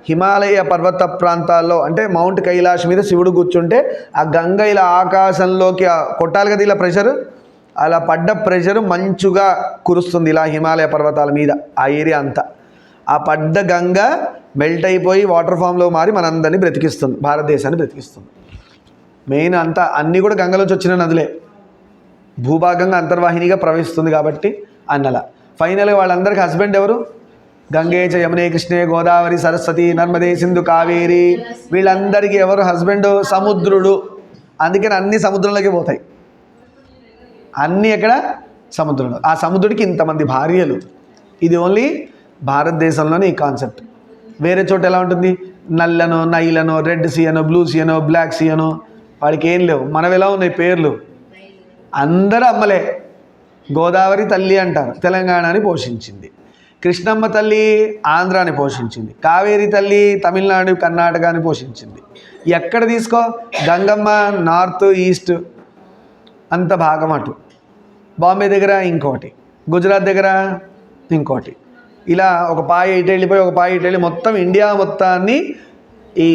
హిమాలయ పర్వత ప్రాంతాల్లో, అంటే మౌంట్ కైలాష్ మీద శివుడు కూర్చుంటే ఆ గంగ ఇలా ఆకాశంలోకి కొట్టాలి కదా ఇలా ప్రెషర్, అలా పడ్డ ప్రెషర్ మంచుగా కురుస్తుంది ఇలా హిమాలయ పర్వతాల మీద ఆ ఏరియా అంతా. ఆ పడ్డ గంగ మెల్ట్ అయిపోయి వాటర్ ఫామ్లో మారి మనందరినీ బ్రతికిస్తుంది, భారతదేశాన్ని బ్రతికిస్తుంది. మెయిన్ అంతా అన్నీ కూడా గంగలోంచి వచ్చిన నదులే, భూభాగంగా అంతర్వాహినిగా ప్రవహిస్తుంది కాబట్టి అన్నలా. ఫైనల్గా వాళ్ళందరికీ హస్బెండ్ ఎవరు? గంగే చ యమునే కృష్ణే గోదావరి సరస్వతి నర్మదే సింధు కావేరి. వీళ్ళందరికీ ఎవరు హస్బెండ్? సముద్రుడు. అందుకని అన్ని సముద్రంలోకి పోతాయి. అన్నీ ఎక్కడ? సముద్రంలో. ఆ సముద్రుడికి ఇంతమంది భార్యలు. ఇది ఓన్లీ భారతదేశంలోనే ఈ కాన్సెప్ట్. వేరే చోట ఎలా ఉంటుంది? నల్లను, నైలను, రెడ్ సీ అనో, బ్లూ సీ అనో, బ్లాక్ సీ అనో, వాడికి ఏం లేవు. మనవి ఎలా ఉన్నాయి పేర్లు? అందరూ అమ్మలే. గోదావరి తల్లి అంటారు, తెలంగాణని పోషించింది. కృష్ణమ్మ తల్లి ఆంధ్రాని పోషించింది. కావేరి తల్లి తమిళనాడు, కర్ణాటకని పోషించింది. ఎక్కడ తీసుకో, గంగమ్మ నార్త్ ఈస్ట్ అంత భాగం అటు, బాంబే దగ్గర ఇంకోటి, గుజరాత్ దగ్గర ఇంకోటి, ఇలా ఒక పాయ ఇటు వెళ్ళిపోయి ఒక పాయ ఇటు వెళ్ళి మొత్తం ఇండియా మొత్తాన్ని ఈ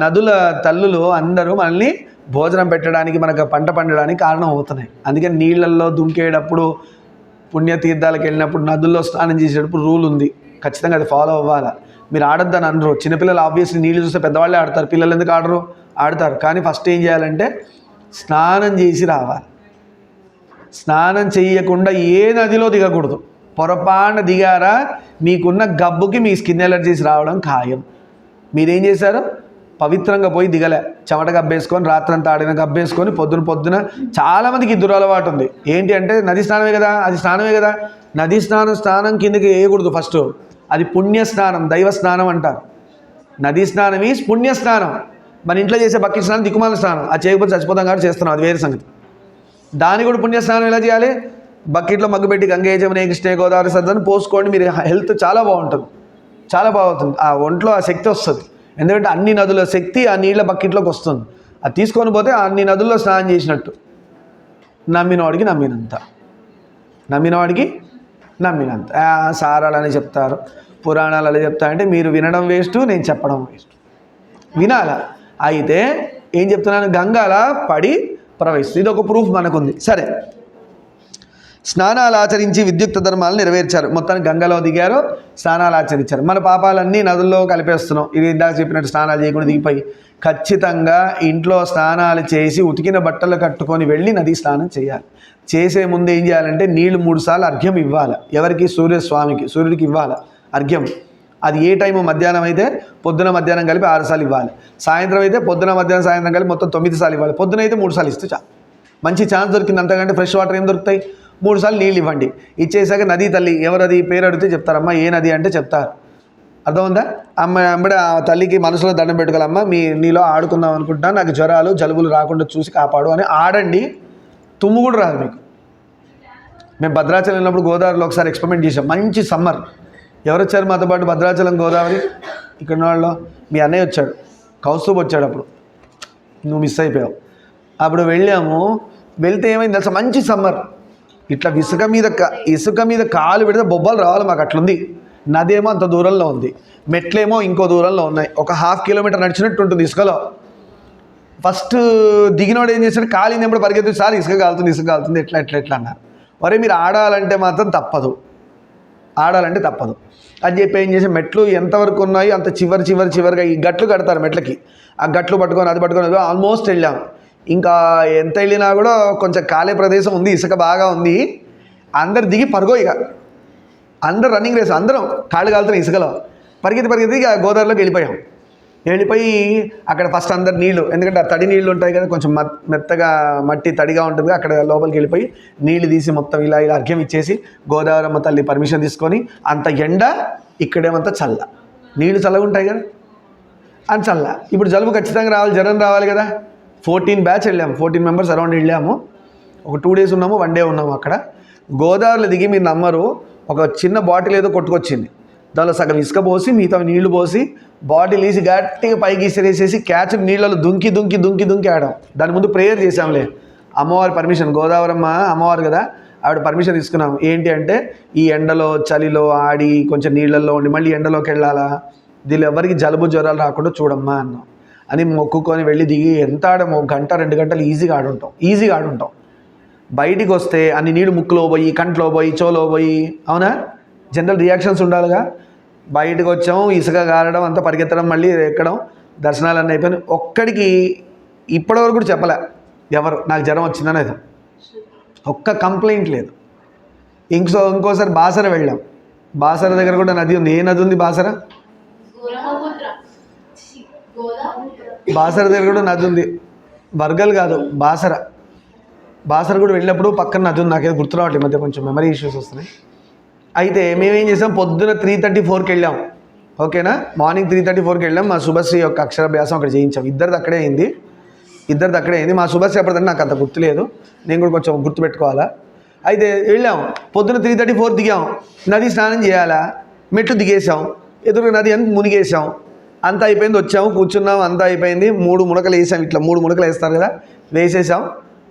నదుల తల్లులు అందరూ మనల్ని భోజనం పెట్టడానికి, మనకు పంట పండడానికి కారణం అవుతున్నాయి. అందుకని నీళ్ళల్లో దుంకేటప్పుడు, పుణ్యతీర్థాలకు వెళ్ళినప్పుడు, నదుల్లో స్నానం చేసేటప్పుడు రూల్ ఉంది, ఖచ్చితంగా అది ఫాలో అవ్వాలి. మీరు ఆడొద్దని అనరు. చిన్నపిల్లలు ఆబ్వియస్లీ నీళ్ళు చూస్తే పెద్దవాళ్ళే ఆడతారు, పిల్లలు ఎందుకు ఆడరు? ఆడతారు. కానీ ఫస్ట్ ఏం చేయాలంటే స్నానం చేసి రావాలి. స్నానం చేయకుండా ఏ నదిలో దిగకూడదు. పొరపాటున దిగారా మీకున్న గబ్బుకి మీ స్కిన్ ఎలర్జీస్ రావడం ఖాయం. మీరేం చేశారు? పవిత్రంగా పోయి దిగలే, చెమట గబ్బేసుకొని రాత్రంతా ఆడిన గబ్బేసుకొని పొద్దున చాలామందికి దురలవాటు ఉంది. ఏంటి అంటే నది స్నానమే కదా, అది స్నానమే కదా. నది స్నానం కిందకి వేయకూడదు. ఫస్ట్ అది పుణ్యస్నానం, దైవ స్నానం అంటారు. నదీ స్నానం ఈజ్ పుణ్యస్నానం. మన ఇంట్లో చేసే బకెట్ స్నానం దిక్కుమాల స్నానం, అది చేయకపోతే చచ్చిపోతాం కాబట్టి చేస్తున్నాం, అది వేరే సంగతి. దాన్ని కూడా పుణ్యస్నానం ఎలా చేయాలి? బకెట్లో మగ్గు పెట్టి గంగే జమునే కృష్ణే గోదావరి సరస్వతిని పోసుకోండి. మీరు హెల్త్ చాలా బాగుంటుంది, చాలా బాగుంటుంది. ఆ ఒంట్లో ఆ శక్తి వస్తుంది. ఎందుకంటే అన్ని నదుల శక్తి ఆ నీళ్ళ బకెట్లోకి వస్తుంది. అది తీసుకొని పోతే అన్ని నదుల్లో స్నానం చేసినట్టు. నమ్మినవాడికి నమ్మినంత, నమ్మినవాడికి నమ్మినంత. సారాలని చెప్తారు, పురాణాలు అలా చెప్తారంటే మీరు వినడం వేస్ట్, నేను చెప్పడం వేస్ట్. వినాలా? అయితే ఏం చెప్తున్నాను, గంగాల పడి ప్రవహిస్తుంది. ఇది ఒక ప్రూఫ్ మనకుంది. సరే, స్నానాలు ఆచరించి విద్యుక్త ధర్మాలను నెరవేర్చారు. మొత్తానికి గంగలో దిగారు, స్నానాలు ఆచరించారు. మన పాపాలన్నీ నదుల్లో కలిపేస్తున్నాం. ఇది ఇందాక చెప్పినట్టు స్నానాలు చేయకుండా దిగిపోయి ఖచ్చితంగా ఇంట్లో స్నానాలు చేసి ఉతికిన బట్టలు కట్టుకొని వెళ్ళి నదీ స్నానం చేయాలి. చేసే ముందు ఏం చేయాలంటే నీళ్లు 3 సార్లు అర్ఘ్యం ఇవ్వాలి. ఎవరికి? సూర్యస్వామికి, సూర్యుడికి ఇవ్వాలి అర్ఘ్యం. అది ఏ టైము? మధ్యాహ్నం అయితే పొద్దున మధ్యాహ్నం కలిపి 6 సార్లు ఇవ్వాలి. సాయంత్రం అయితే పొద్దున మధ్యాహ్నం సాయంత్రం కలిపి మొత్తం 9 సార్లు ఇవ్వాలి. పొద్దున అయితే 3 సార్లు ఇస్తే చాలు. మంచి ఛాన్స్ దొరికింది. అంతకంటే ఫ్రెష్ వాటర్ ఏం దొరుకుతాయి? 3 సార్లు నీళ్ళు ఇవ్వండి. ఇచ్చేసాక నదీ తల్లి ఎవరది పేరు అడిగితే చెప్తారమ్మా. ఏ నది అంటే చెప్తారు. అర్థమైందా? అమ్మడే ఆ తల్లికి మనసులో దండం పెట్టుకోవాలమ్మా, నీలో ఆడుకుందాం అనుకుంటున్నా, నాకు జ్వరాలు జలుబులు రాకుండా చూసి కాపాడు అని ఆడండి. తుమ్ము కూడా రాదు మీకు. మేము భద్రాచలం వెళ్ళినప్పుడు గోదావరిలో ఒకసారి ఎక్స్పెరిమెంట్ చేసాం. మంచి సమ్మర్. ఎవరు వచ్చారు మాతో పాటు? భద్రాచలం గోదావరి ఇక్కడ వాళ్ళు, మీ అన్నయ్య వచ్చాడు, కౌస్తుభ్ వచ్చాడు. అప్పుడు నువ్వు మిస్ అయిపోయావు. అప్పుడు వెళ్ళాము. వెళ్తే ఏమైంది తెలుసా? మంచి సమ్మర్. ఇట్లా ఇసుక మీద కాలు పెడితే బొబ్బలు రావాలి. మాకు అట్లుంది. నదేమో అంత దూరంలో ఉంది, మెట్లేమో ఇంకో దూరంలో ఉన్నాయి. ఒక 1/2 కిలోమీటర్ నడిచినట్టు ఉంటుంది ఇసుకలో. ఫస్ట్ దిగినోడు ఏం చేశాడు? కాలింది ఎప్పుడు పరిగెత్తి, సార్ ఇసుక కాలుతుంది ఎట్లా అన్నారు. ఒరే మీరు ఆడాలంటే మాత్రం తప్పదు, ఆడాలంటే తప్పదు అని చెప్పి ఏం చేసి మెట్లు ఎంతవరకు ఉన్నాయో అంత చివరిగా ఈ గట్లు కడతారు మెట్లకి. ఆ గట్లు పట్టుకొని అది పట్టుకొని ఆల్మోస్ట్ వెళ్ళాం. ఇంకా ఎంత వెళ్ళినా కూడా కొంచెం కాలే ప్రదేశం ఉంది, ఇసుక బాగా ఉంది. అందరు దిగి పరుగో, ఇక అందరు రన్నింగ్ రేస్, అందరం కాళ్ళు కాలుతున్నాయి ఇసుకలో. పరిగెత్తి ఇక గోదావరిలోకి వెళ్ళిపోయి అక్కడ ఫస్ట్ అందరు నీళ్ళు, ఎందుకంటే ఆ తడి నీళ్ళు ఉంటాయి కదా, కొంచెం మెత్తగా మట్టి తడిగా ఉంటుంది. అక్కడ లోపలికి వెళ్ళిపోయి నీళ్ళు తీసి మొత్తం ఇలా అర్ఘ్యం ఇచ్చేసి గోదావరమ్మ తల్లి పర్మిషన్ తీసుకొని, అంత ఎండ ఇక్కడేమంతా చల్ల, నీళ్ళు చల్లగా ఉంటాయి కదా అని చల్ల. ఇప్పుడు జలుబు ఖచ్చితంగా రావాలి, జ్వరం రావాలి కదా. 14 బ్యాచ్ వెళ్ళాము, 14 మెంబర్స్ అరౌండ్ వెళ్ళాము. ఒక 2 డేస్ ఉన్నాము, 1 డే ఉన్నాము అక్కడ. గోదావరిలో దిగి మీరు నమ్మరు, ఒక చిన్న బాటిల్ ఏదో కొట్టుకొచ్చింది. దానిలో సగం ఇసుక పోసి మిగతా నీళ్లు పోసి బాటిల్ వేసి గట్టిగా పైకి ఇసిరేసేసి క్యాచ్ నీళ్ళలో దుంకి ఆడాం. దాని ముందు ప్రేయర్ చేసాంలే, అమ్మవారి పర్మిషన్, గోదావరమ్మ అమ్మవారు కదా, ఆవిడ పర్మిషన్ తీసుకున్నాం. ఏంటి అంటే ఈ ఎండలో చలిలో ఆడి కొంచెం నీళ్ళల్లో ఉండి మళ్ళీ ఎండలోకి వెళ్ళాలా, దీనిలో ఎవరికి జలుబు జ్వరాలు రాకుండా చూడమ్మా అన్నాం అని మొక్కుకొని వెళ్ళి దిగి ఎంత ఆడాము, 1 గంట 2 గంటలు ఈజీగా ఆడుంటాం. బయటికి వస్తే అన్ని నీళ్ళు ముక్కులో పోయి, కంట్లో పోయి, చెవులో పోయి, అవునా, జనరల్ రియాక్షన్స్ ఉండాలిగా. బయటకు వచ్చాము, ఇసుక గారడం అంతా పరిగెత్తడం, మళ్ళీ ఎక్కడం, దర్శనాలన్నీ అయిపోయినాయి. ఒక్కడికి ఇప్పటివరకు కూడా చెప్పలే ఎవరు నాకు జ్వరం వచ్చిందనేది, ఒక్క కంప్లైంట్ లేదు. ఇంకోసారి బాసర వెళ్ళాం. బాసర దగ్గర కూడా నది ఉంది. ఏ నది ఉంది బాసర? బాసర దగ్గర కూడా నది ఉంది. బర్గల్ కాదు, బాసర. బాసర కూడా వెళ్ళినప్పుడు పక్కన నది ఉంది. నాకేదో గుర్తు రావట్లేదు, మధ్య కొంచెం మెమరీ ఇష్యూస్ వస్తున్నాయి. అయితే మేమేం చేసాం, పొద్దున 3:34కి వెళ్ళాం. ఓకేనా, మార్నింగ్ 3:34కి వెళ్ళాం. మా శుభశ్రీ యొక్క అక్షరాభ్యాసం అక్కడ చేయించాం. ఇద్దరిది అక్కడే అయింది. మా శుభశ్రీ ఎప్పటిదంటే నాకు అంత గుర్తులేదు, నేను కూడా కొంచెం గుర్తుపెట్టుకోవాలా. అయితే వెళ్ళాం, పొద్దున 3:34 దిగాం. నది స్నానం చేయాలా, మెట్లు దిగేసాం, ఎదురుగా నది అని మునిగేసాం. అంతా అయిపోయింది, వచ్చాము, కూర్చున్నాం, అంతా అయిపోయింది. 3 మునకలు వేసాం, ఇట్లా 3 మునకలు వేస్తారు కదా, వేసేసాం,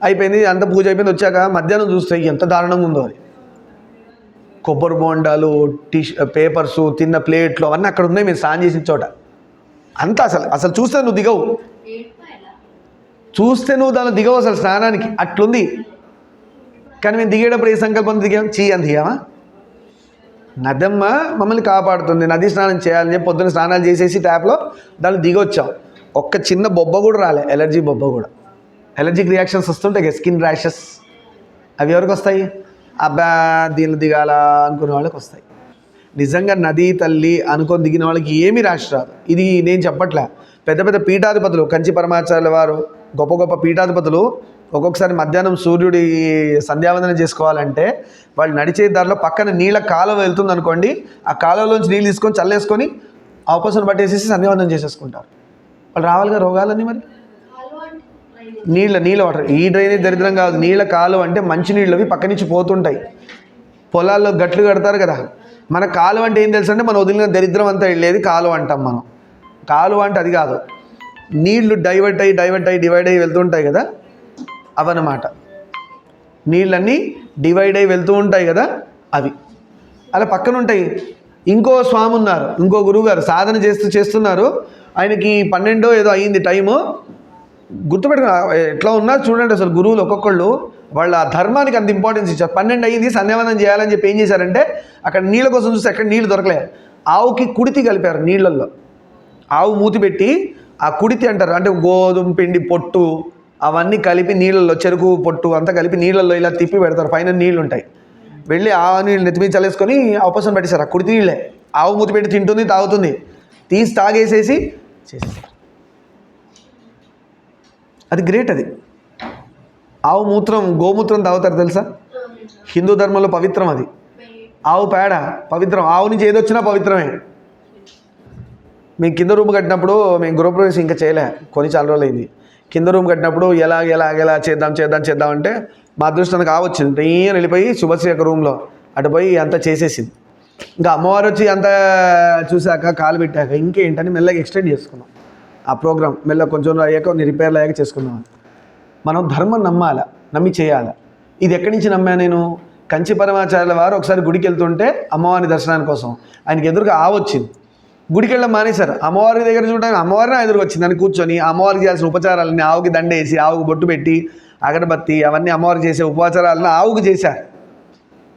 అయిపోయింది. అంత పూజ అయిపోయింది. వచ్చాక మధ్యాహ్నం చూస్తే ఎంత దారుణంగా ఉందో అది. కొబ్బరి బోండాలు, పేపర్సు, తిన్న ప్లేట్లు అవన్నీ అక్కడ ఉన్నాయి మీరు స్నానం చేసిన చోట. అంతా అసలు చూస్తే నువ్వు దిగవు, దానిలో దిగవు అసలు స్నానానికి, అట్లుంది. కానీ మేము దిగేటప్పుడు ఏ సంకల్పం దిగాం, అని దిగామా? నదమ్మ మమ్మల్ని కాపాడుతుంది, నది స్నానం చేయాలని చెప్పి పొద్దున్న స్నానాలు చేసేసి ట్యాప్లో దాన్ని దిగొచ్చాం. ఒక్క చిన్న బొబ్బ కూడా రాలే, ఎలర్జీ బొబ్బ కూడా. ఎలర్జిక్ రియాక్షన్స్ వస్తుంటాయి, స్కిన్ ర్యాషెస్, అవి ఎవరికి వస్తాయి? అబ్బా దీన్ని దిగాల అనుకునే వాళ్ళకి వస్తాయి. నిజంగా నదీ తల్లి అనుకొని దిగిన వాళ్ళకి ఏమీ ర్యాష్ రాదు. ఇది నేను చెప్పట్లే, పెద్ద పెద్ద పీఠాధిపతులు, కంచి పరమాచార్యుల వారు, గొప్ప గొప్ప పీఠాధిపతులు ఒక్కొక్కసారి మధ్యాహ్నం సూర్యుడి సంధ్యావందనం చేసుకోవాలంటే వాళ్ళు నడిచే దారిలో పక్కన నీళ్ళ కాలువ వెళ్తుంది అనుకోండి, ఆ కాలువలోంచి నీళ్ళు తీసుకొని చల్లేసుకొని ఆపోసన పట్టేసేసి సంధ్యావందనం చేసేసుకుంటారు. వాళ్ళు రావాలిగా రోగాలన్నీ. మరి నీళ్ళ వాటర్, ఈ డ్రైనేజ్ దరిద్రం కాదు, నీళ్ళ కాలువ అంటే మంచి నీళ్ళవి పక్క నుంచి పోతుంటాయి. పొలాల్లో గట్లు కడతారు కదా, మన కాలువ అంటే ఏం తెలుసు అంటే మనం వదిలిన దరిద్రం అంతా వెళ్ళేది కాలువ అంటాం మనం. కాలువ అంటే అది కాదు, నీళ్లు డివైడ్ అయ్యి వెళ్తుంటాయి కదా, అవన్నమాట. నీళ్ళన్నీ డివైడ్ అయ్యి వెళ్తూ ఉంటాయి కదా, అవి అలా పక్కన ఉంటాయి. ఇంకో స్వామి ఉన్నారు, ఇంకో గురువు గారు సాధన చేస్తున్నారు. ఆయనకి 12 ఏదో అయ్యింది టైము. గుర్తుపెట్టుకుని ఎట్లా ఉన్నారు చూడండి. అసలు గురువులు ఒక్కొక్కళ్ళు వాళ్ళ ధర్మానికి అంత ఇంపార్టెన్స్ ఇచ్చారు. 12 అయ్యింది, సంధ్యావందనం చేయాలని చెప్పి ఏం చేశారంటే అక్కడ నీళ్ళ కోసం చూస్తే ఎక్కడ నీళ్ళు దొరకలే, ఆవుకి కుడితి కలిపారు నీళ్ళల్లో. ఆవు మూతి పెట్టి ఆ కుడితి అంటారు, అంటే గోధుమ పిండి పొట్టు అవన్నీ కలిపి నీళ్ళల్లో, చెరుకు పొట్టు అంతా కలిపి నీళ్ళల్లో ఇలా తిప్పి పెడతారు. పైన నీళ్ళు ఉంటాయి. వెళ్ళి ఆ నీళ్ళు నెత్తిమీ చల్లేసుకొని ఆపోసం పెట్టేశారు. ఆ కుడితి నీళ్ళే ఆవు మూతి పెట్టి తింటుంది, తాగుతుంది. తీసి తాగేసేసి చేసేసారు. అది గ్రేట్. అది ఆవు మూత్రం, గోమూత్రం తాగుతారు తెలుసా? హిందూ ధర్మంలో పవిత్రం అది. ఆవు పేడ పవిత్రం, ఆవు నుంచి ఏదొచ్చినా పవిత్రమే. మేము కింద రూమ్ కట్టినప్పుడు, మేము గృహప్రవేశం ఇంకా చేయలే, చాలా రోజులు అయింది. కింద రూమ్ కట్టినప్పుడు ఎలా చేద్దాం అంటే మా అదృష్టానికి ఆవు వచ్చింది. నేను వెళ్ళిపోయి శుభశ్రీ యొక్క రూమ్లో అటు పోయి అంతా చేసేసింది. ఇంకా అమ్మవారు వచ్చి అంతా చూశాక కాలు పెట్టాక ఇంకేంటని మెల్లగా ఎక్స్టెండ్ చేసుకున్నాం ఆ ప్రోగ్రామ్. మెల్లగా కొంచెం అయ్యాక కొన్ని రిపేర్లు అయ్యాక చేసుకున్నాం. మనం ధర్మం నమ్మాలా, నమ్మి చేయాలా. ఇది ఎక్కడి నుంచి నమ్మా నేను? కంచి పరమాచార్యుల వారు ఒకసారి గుడికి వెళ్తుంటే అమ్మవారి దర్శనాని కోసం ఆయనకి ఎదురుగా ఆవు వచ్చింది. గుడికి వెళ్ళడం మానేశారు. అమ్మవారి దగ్గర చూడడానికి అమ్మవారిని ఎదురుగా వచ్చింది. అని కూర్చొని అమ్మవారికి చేయాల్సిన ఉపచారాలన్నీ, ఆవుకి దండేసి, ఆవుకు బొట్టు పెట్టి, అగరబత్తి అవన్నీ అమ్మవారికి చేసే ఉపచారాలను ఆవుకు చేశారు.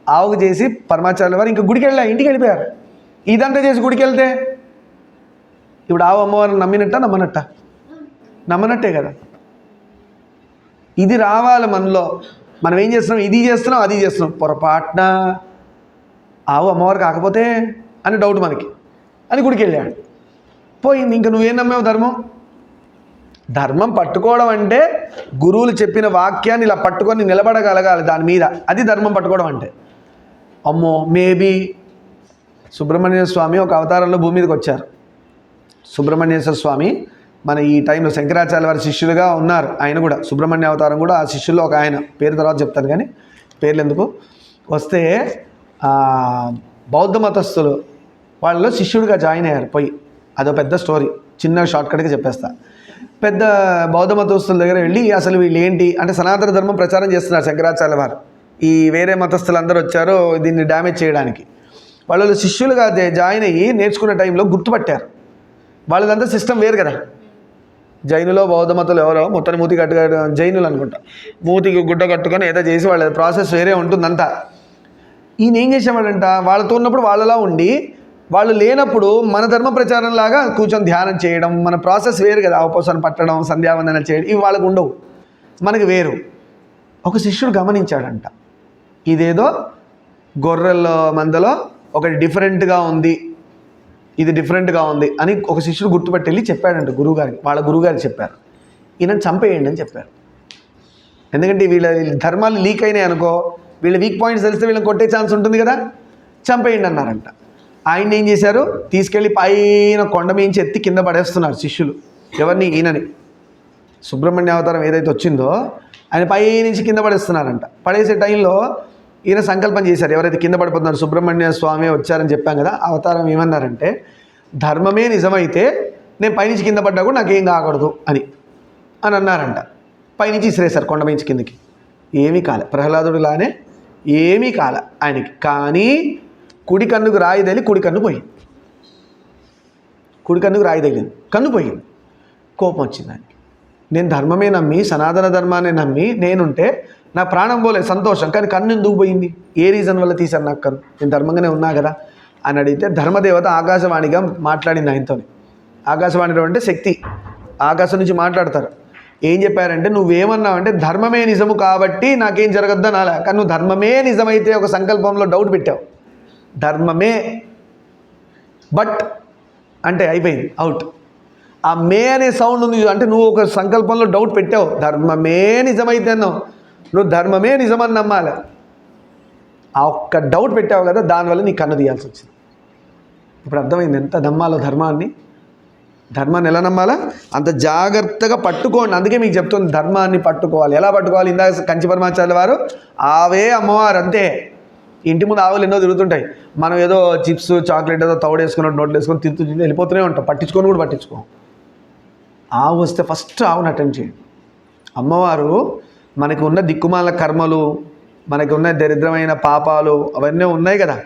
ఆవుకు చేసి పరమాచార్యుల వారు ఇంకా గుడికి వెళ్ళా, ఇంటికి వెళ్ళిపోయారు. ఇదంతా చేసి గుడికి వెళ్తే ఇప్పుడు ఆవు అమ్మవారిని నమ్మనట్టే కదా. ఇది రావాలి మనలో. మనం ఏం చేస్తున్నాం? ఇది చేస్తున్నాం, అది చేస్తున్నాం. పొరపాటున ఆవు అమ్మవారు కాకపోతే అని డౌట్ మనకి, అని గుడికి వెళ్ళాడు. పోయింది. ఇంకా నువ్వేం నమ్మావు? ధర్మం పట్టుకోవడం అంటే గురువులు చెప్పిన వాక్యాన్ని ఇలా పట్టుకొని నిలబడగలగాలి దాని మీద. అది ధర్మం పట్టుకోవడం అంటే. అమ్మో, మేబీ సుబ్రహ్మణ్య స్వామి ఒక అవతారంలో భూమి మీదకి వచ్చారు. సుబ్రహ్మణ్యేశ్వర స్వామి మన ఈ టైంలో శంకరాచార్య వారి శిష్యులుగా ఉన్నారు. ఆయన కూడా సుబ్రహ్మణ్య అవతారం కూడా ఆ శిష్యుల్లో ఒక ఆయన. పేరు తర్వాత చెప్తాను, కానీ పేర్లు ఎందుకు. వస్తే బౌద్ధ మతస్థులు వాళ్ళలో శిష్యుడిగా జాయిన్ అయ్యారు. పోయి అదో పెద్ద స్టోరీ, చిన్న షార్ట్కట్గా చెప్పేస్తా. పెద్ద బౌద్ధ మతస్థుల దగ్గర వెళ్ళి అసలు వీళ్ళు ఏంటి అంటే సనాతన ధర్మం ప్రచారం చేస్తున్నారు శంకరాచార్య వారు. ఈ వేరే మతస్థులు అందరూ వచ్చారు దీన్ని డ్యామేజ్ చేయడానికి. వాళ్ళు శిష్యులుగా జాయిన్ అయ్యి నేర్చుకునే టైంలో గుర్తుపట్టారు. వాళ్ళదంతా సిస్టమ్ వేరు కదా. జైనులో బౌద్ధ మతాలు ఎవరో మొత్తాన్ని మూతి జైనులు అనుకుంటా, మూతికి గుడ్డ కట్టుకొని ఏదో చేసి వాళ్ళ ప్రాసెస్ వేరే ఉంటుందంతా. ఈయన ఏం చేసేవాడంట, వాళ్ళతో ఉన్నప్పుడు వాళ్ళలా ఉండి, వాళ్ళు లేనప్పుడు మన ధర్మ ప్రచారం లాగా కూర్చొని ధ్యానం చేయడం. మన ప్రాసెస్ వేరు కదా, ఉపవాసం పట్టడం, సంధ్యావందన చేయడం, ఇవి వాళ్ళకు ఉండవు, మనకి వేరు. ఒక శిష్యుడు గమనించాడంట, ఇదేదో గొర్రెల మందలో ఒకటి డిఫరెంట్గా ఉంది, ఇది డిఫరెంట్గా ఉంది అని ఒక శిష్యుడు గుర్తుపెట్టి వెళ్ళి చెప్పాడంట గురువుగారికి. వాళ్ళ గురువుగారికి చెప్పారు, ఈయనని చంపేయండి అని చెప్పారు. ఎందుకంటే వీళ్ళ ధర్మాలు లీక్ అయినాయి అనుకో, వీళ్ళ వీక్ పాయింట్స్ తెలిస్తే వీళ్ళని కొట్టే ఛాన్స్ ఉంటుంది కదా, చంపేయండి అన్నారంట. ఆయన ఏం చేశారు, తీసుకెళ్ళి పైన కొండ మించి ఎత్తి కింద పడేస్తున్నారు శిష్యులు. ఎవరిని? ఈయనని. సుబ్రహ్మణ్య అవతారం ఏదైతే వచ్చిందో ఆయన పై నుంచి కింద పడేస్తున్నారంట. పడేసే టైంలో ఈయన సంకల్పం చేశారు, ఎవరైతే కింద పడిపోతున్నారు సుబ్రహ్మణ్య స్వామి వచ్చారని చెప్పాం కదా, అవతారం ఏమన్నారంటే, ధర్మమే నిజమైతే నేను పైనుంచి కింద పడ్డా కూడా నాకేం కాకూడదు అని అన్నారంట. పైనుంచి ఇసిరేశారు కొండ మించి కిందకి. ఏమీ కాలే, ప్రహ్లాదుడిలానే ఏమీ కాలే ఆయనకి. కానీ కుడి కన్నుకు రాయి తగిలి కుడి కన్ను పోయింది. కుడి కన్నుకు రాయి తగిలింది, కన్ను పోయింది. కోపం వచ్చింది ఆయనకి. నేను ధర్మమే నమ్మి, సనాతన ధర్మాన్ని నమ్మి నేనుంటే నా ప్రాణం పోలే, సంతోషం. కానీ కన్ను ఎందుకు పోయింది? ఏ రీజన్ వల్ల తీశారు నాకు కన్ను? నేను ధర్మంగానే ఉన్నా కదా అని అడిగితే, ధర్మదేవత ఆకాశవాణిగా మాట్లాడింది ఆయనతో. ఆకాశవాణిలో అంటే శక్తి, ఆకాశం నుంచి మాట్లాడతారు. ఏం చెప్పారంటే, నువ్వేమన్నావంటే ధర్మమే నిజము కాబట్టి నాకేం జరగద్దని అలా. కానీ నువ్వు ధర్మమే నిజమైతే ఒక సంకల్పంలో డౌట్ పెట్టావు. ధర్మమే బట్ అంటే అయిపోయింది, అవుట్. ఆ మే అనే సౌండ్ ఉంది అంటే నువ్వు ఒక సంకల్పంలో డౌట్ పెట్టావు. ధర్మమే నిజమైతే అన్నావు, నువ్వు ధర్మమే నిజమని నమ్మాలి. ఆ ఒక్క డౌట్ పెట్టావు కదా, దానివల్ల నీ కన్ను తీయాల్సి వచ్చింది. ఇప్పుడు అర్థమైంది ఎంత నమ్మాలో ధర్మాన్ని. ధర్మాన్ని ఎలా నమ్మాలా అంత జాగ్రత్తగా పట్టుకోండి. అందుకే మీకు చెప్తుంది ధర్మాన్ని పట్టుకోవాలి. ఎలా పట్టుకోవాలి? ఇందాక కంచి పరమాచార్యుల వారు ఆవే అమ్మవారు అంతే. ఇంటి ముందు ఆవులు ఎన్నో తిరుగుతుంటాయి, మనం ఏదో చిప్స్ చాక్లెట్ ఏదో తౌడేసుకున్నట్టు నోట్లు వేసుకొని తిరుగుతూ వెళ్ళిపోతూనే ఉంటాం, పట్టించుకొని కూడా పట్టించుకోం. ఆవు వస్తే ఫస్ట్ ఆవును అటెండ్ చేయండి. అమ్మవారు మనకి ఉన్న దిక్కుమాల కర్మలు, మనకి ఉన్న దరిద్రమైన పాపాలు అవన్నీ ఉన్నాయి కదా,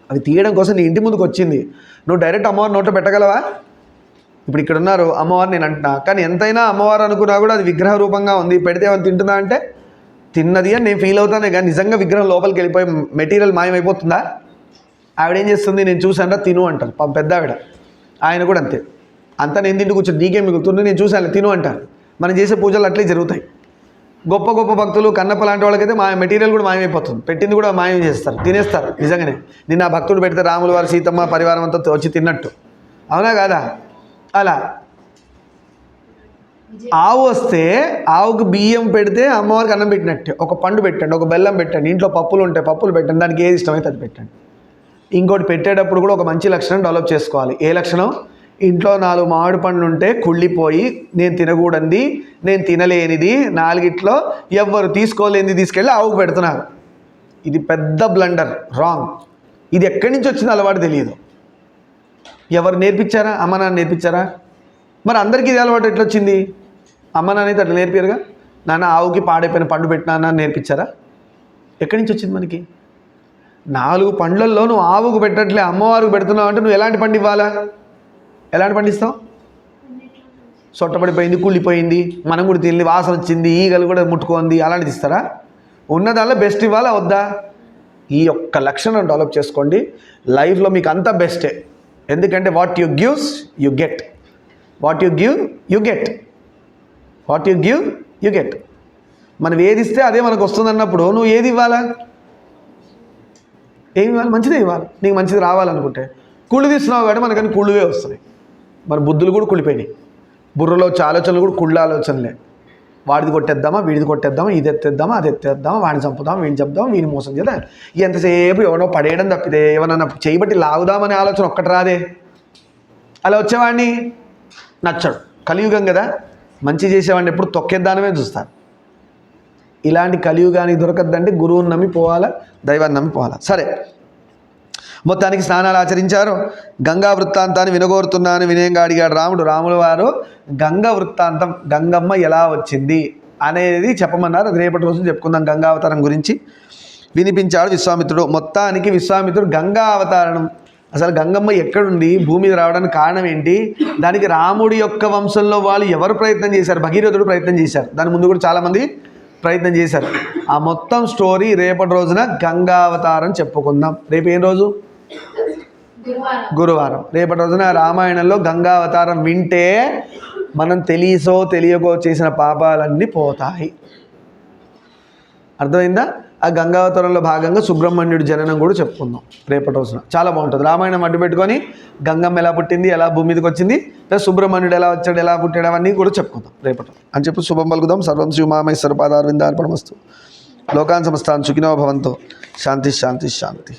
అవి తీయడం కోసం నీ ఇంటి ముందుకు వచ్చింది. నువ్వు డైరెక్ట్ అమ్మవారి నోట్లో పెట్టగలవా? ఇప్పుడు ఇక్కడ ఉన్నారు అమ్మవారు నేను అంటున్నా, కానీ ఎంతైనా అమ్మవారు అనుకున్నా కూడా అది విగ్రహ రూపంగా ఉంది, పెడితే ఏమైనా తింటుందా అంటే తిన్నది అని నేను ఫీల్ అవుతానే. కానీ నిజంగా విగ్రహం లోపలికి వెళ్ళిపోయి మెటీరియల్ మాయమైపోతుందా? ఆవిడేం చేస్తుంది, నేను చూసాను తిను అంటారు. పెద్ద ఆవిడ, ఆయన కూడా అంతే. అంతా నేను తింటూ కూర్చొని నీకేం మిగులుతుంది, నేను చూశాను తిను అంటారు. మనం చేసే పూజలు అట్లే జరుగుతాయి. గొప్ప గొప్ప భక్తులు కన్నప్ప లాంటి వాళ్ళకైతే మా మెటీరియల్ కూడా మాయమైపోతుంది, పెట్టింది కూడా మాయం చేస్తారు, తినేస్తారు. నిజంగానే నిన్న ఆ భక్తుడు పెడితే రాముల వారు సీతమ్మ పరివారం అంతా వచ్చి తిన్నట్టు, అవునా కాదా? అలా ఆవు వస్తే ఆవుకు బియ్యం పెడితే అమ్మవారికి అన్నం పెట్టినట్టే. ఒక పండు పెట్టండి, ఒక బెల్లం పెట్టండి, ఇంట్లో పప్పులు ఉంటాయి పప్పులు పెట్టండి, దానికి ఏది ఇష్టమైతే అది పెట్టండి. ఇంకోటి పెట్టేటప్పుడు కూడా ఒక మంచి లక్షణం డెవలప్ చేసుకోవాలి. ఏ లక్షణం? ఇంట్లో 4 మామిడి పండ్లు ఉంటే కుళ్ళిపోయి నేను తినకూడనిది, నేను తినలేనిది, 4గిట్లో ఎవ్వరు తీసుకోలేనిది తీసుకెళ్ళి ఆవుకు పెడుతున్నారు. ఇది పెద్ద బ్లండర్, రాంగ్. ఇది ఎక్కడి నుంచి వచ్చింది అలవాటు తెలియదు. ఎవరు నేర్పించారా? అమ్మ నాన్న నేర్పించారా? మరి అందరికీ ఇది అలవాటు ఎట్లా వచ్చింది? అమ్మ నాన్న అయితే అట్లా నేర్పారుగా. నాన్న ఆవుకి పాడైపోయిన పండు పెట్టినా అని నేర్పించారా? ఎక్కడి నుంచి వచ్చింది మనకి? 4 పండ్లల్లో నువ్వు ఆవుకు పెట్టట్లే, అమ్మవారికి పెడుతున్నావు అంటే నువ్వు ఎలాంటి పండు ఇవ్వాలా? ఎలాంటి పండిస్తావు? సొట్టపడిపోయింది, కుళ్ళిపోయింది, మనం కూడా తిని వాసన వచ్చింది, ఈగలు కూడా ముట్టుకుంది, అలాంటిది ఇస్తారా? ఉన్నదాల్లో బెస్ట్ ఇవ్వాలా వద్దా? ఈ ఒక్క లక్షణం డెవలప్ చేసుకోండి, లైఫ్లో మీకు అంతా బెస్టే. ఎందుకంటే what you gives you get, what you give you get, what you give you get. మనం ఏది ఇస్తే అదే మనకు వస్తుంది అన్నప్పుడు నువ్వు ఏది ఇవ్వాలా? ఏమి ఇవ్వాలి? మంచిదే ఇవ్వాలి. నీకు మంచిది రావాలనుకుంటే. కుళ్ళు తీస్తున్నావు కాబట్టి మనకని కుళ్ళువే వస్తున్నాయి. మన బుద్ధులు కూడా కుళ్ళిపోయినాయి, బుర్రలో వచ్చే ఆలోచనలు కూడా కుళ్ళ ఆలోచనలే. వాడిది కొట్టేద్దామా, వీడిది కొట్టేద్దామా, ఇది ఎత్తేద్దామా, అది ఎత్తేద్దామా, వాడిని చంపుదాం, వీడిని చంపుదాం, వీడిని మోసం చేద్దాం. ఎంతసేపు ఎవడో పడేయడం తప్పితే ఏమన్నా చేయబట్టి లాగుదామనే ఆలోచన ఒక్కటి రాదే. అలా వచ్చేవాడిని నచ్చడు. కలియుగం కదా, మంచి చేసేవాడిని ఎప్పుడు తొక్కేద్దానమే చూస్తారు. ఇలాంటి కలియుగానికి దొరకద్దంటే గురువుని నమ్మి పోవాలా, దైవాన్ని నమ్మి పోవాలా. సరే, మొత్తానికి స్నానాలు ఆచరించారు. గంగా వృత్తాంతాన్ని వినగోరుతున్నాను వినయంగా అడిగాడు రాముడు. రాముల వారు గంగా వృత్తాంతం, గంగమ్మ ఎలా వచ్చింది అనేది చెప్పమన్నారు. అది రేపటి రోజు చెప్పుకుందాం. గంగా అవతారం గురించి వినిపించాడు విశ్వామిత్రుడు. మొత్తానికి విశ్వామిత్రుడు గంగా అవతారణం, అసలు గంగమ్మ ఎక్కడుంది, భూమి మీద రావడానికి కారణం ఏంటి, దానికి రాముడి యొక్క వంశంలో వాళ్ళు ఎవరు ప్రయత్నం చేశారు? భగీరథుడు ప్రయత్నం చేశారు. దాని ముందు కూడా చాలామంది ప్రయత్నం చేశారు. ఆ మొత్తం స్టోరీ రేపటి రోజున గంగా అవతారం చెప్పుకుందాం. రేపు ఏం రోజు? గురువారం. రేపటి రోజున రామాయణంలో గంగా అవతారం వింటే మనం తెలియకో చేసిన పాపాలన్నీ పోతాయి. అర్థమైందా? ఆ గంగావతరంలో భాగంగా సుబ్రహ్మణ్యుడి జననం కూడా చెప్పుకుందాం రేపటి రోజున. చాలా బాగుంటుంది. రామాయణం అడ్డు పెట్టుకొని గంగమ్మ ఎలా పుట్టింది, ఎలా భూమి మీదకి వచ్చింది, ప్లస్ సుబ్రహ్మణ్యుడు ఎలా వచ్చాడు, ఎలా పుట్టాడు, అవన్నీ కూడా చెప్పుకుందాం రేపటి అని చెప్పి శుభం పలుకుదాం. సర్వం శ్రీమామేశ్వర పాదారవిందార్పణమస్తు. లోకాన్ సమస్తాన్ సుఖినో భవంతు. శాంతి శాంతి శాంతి.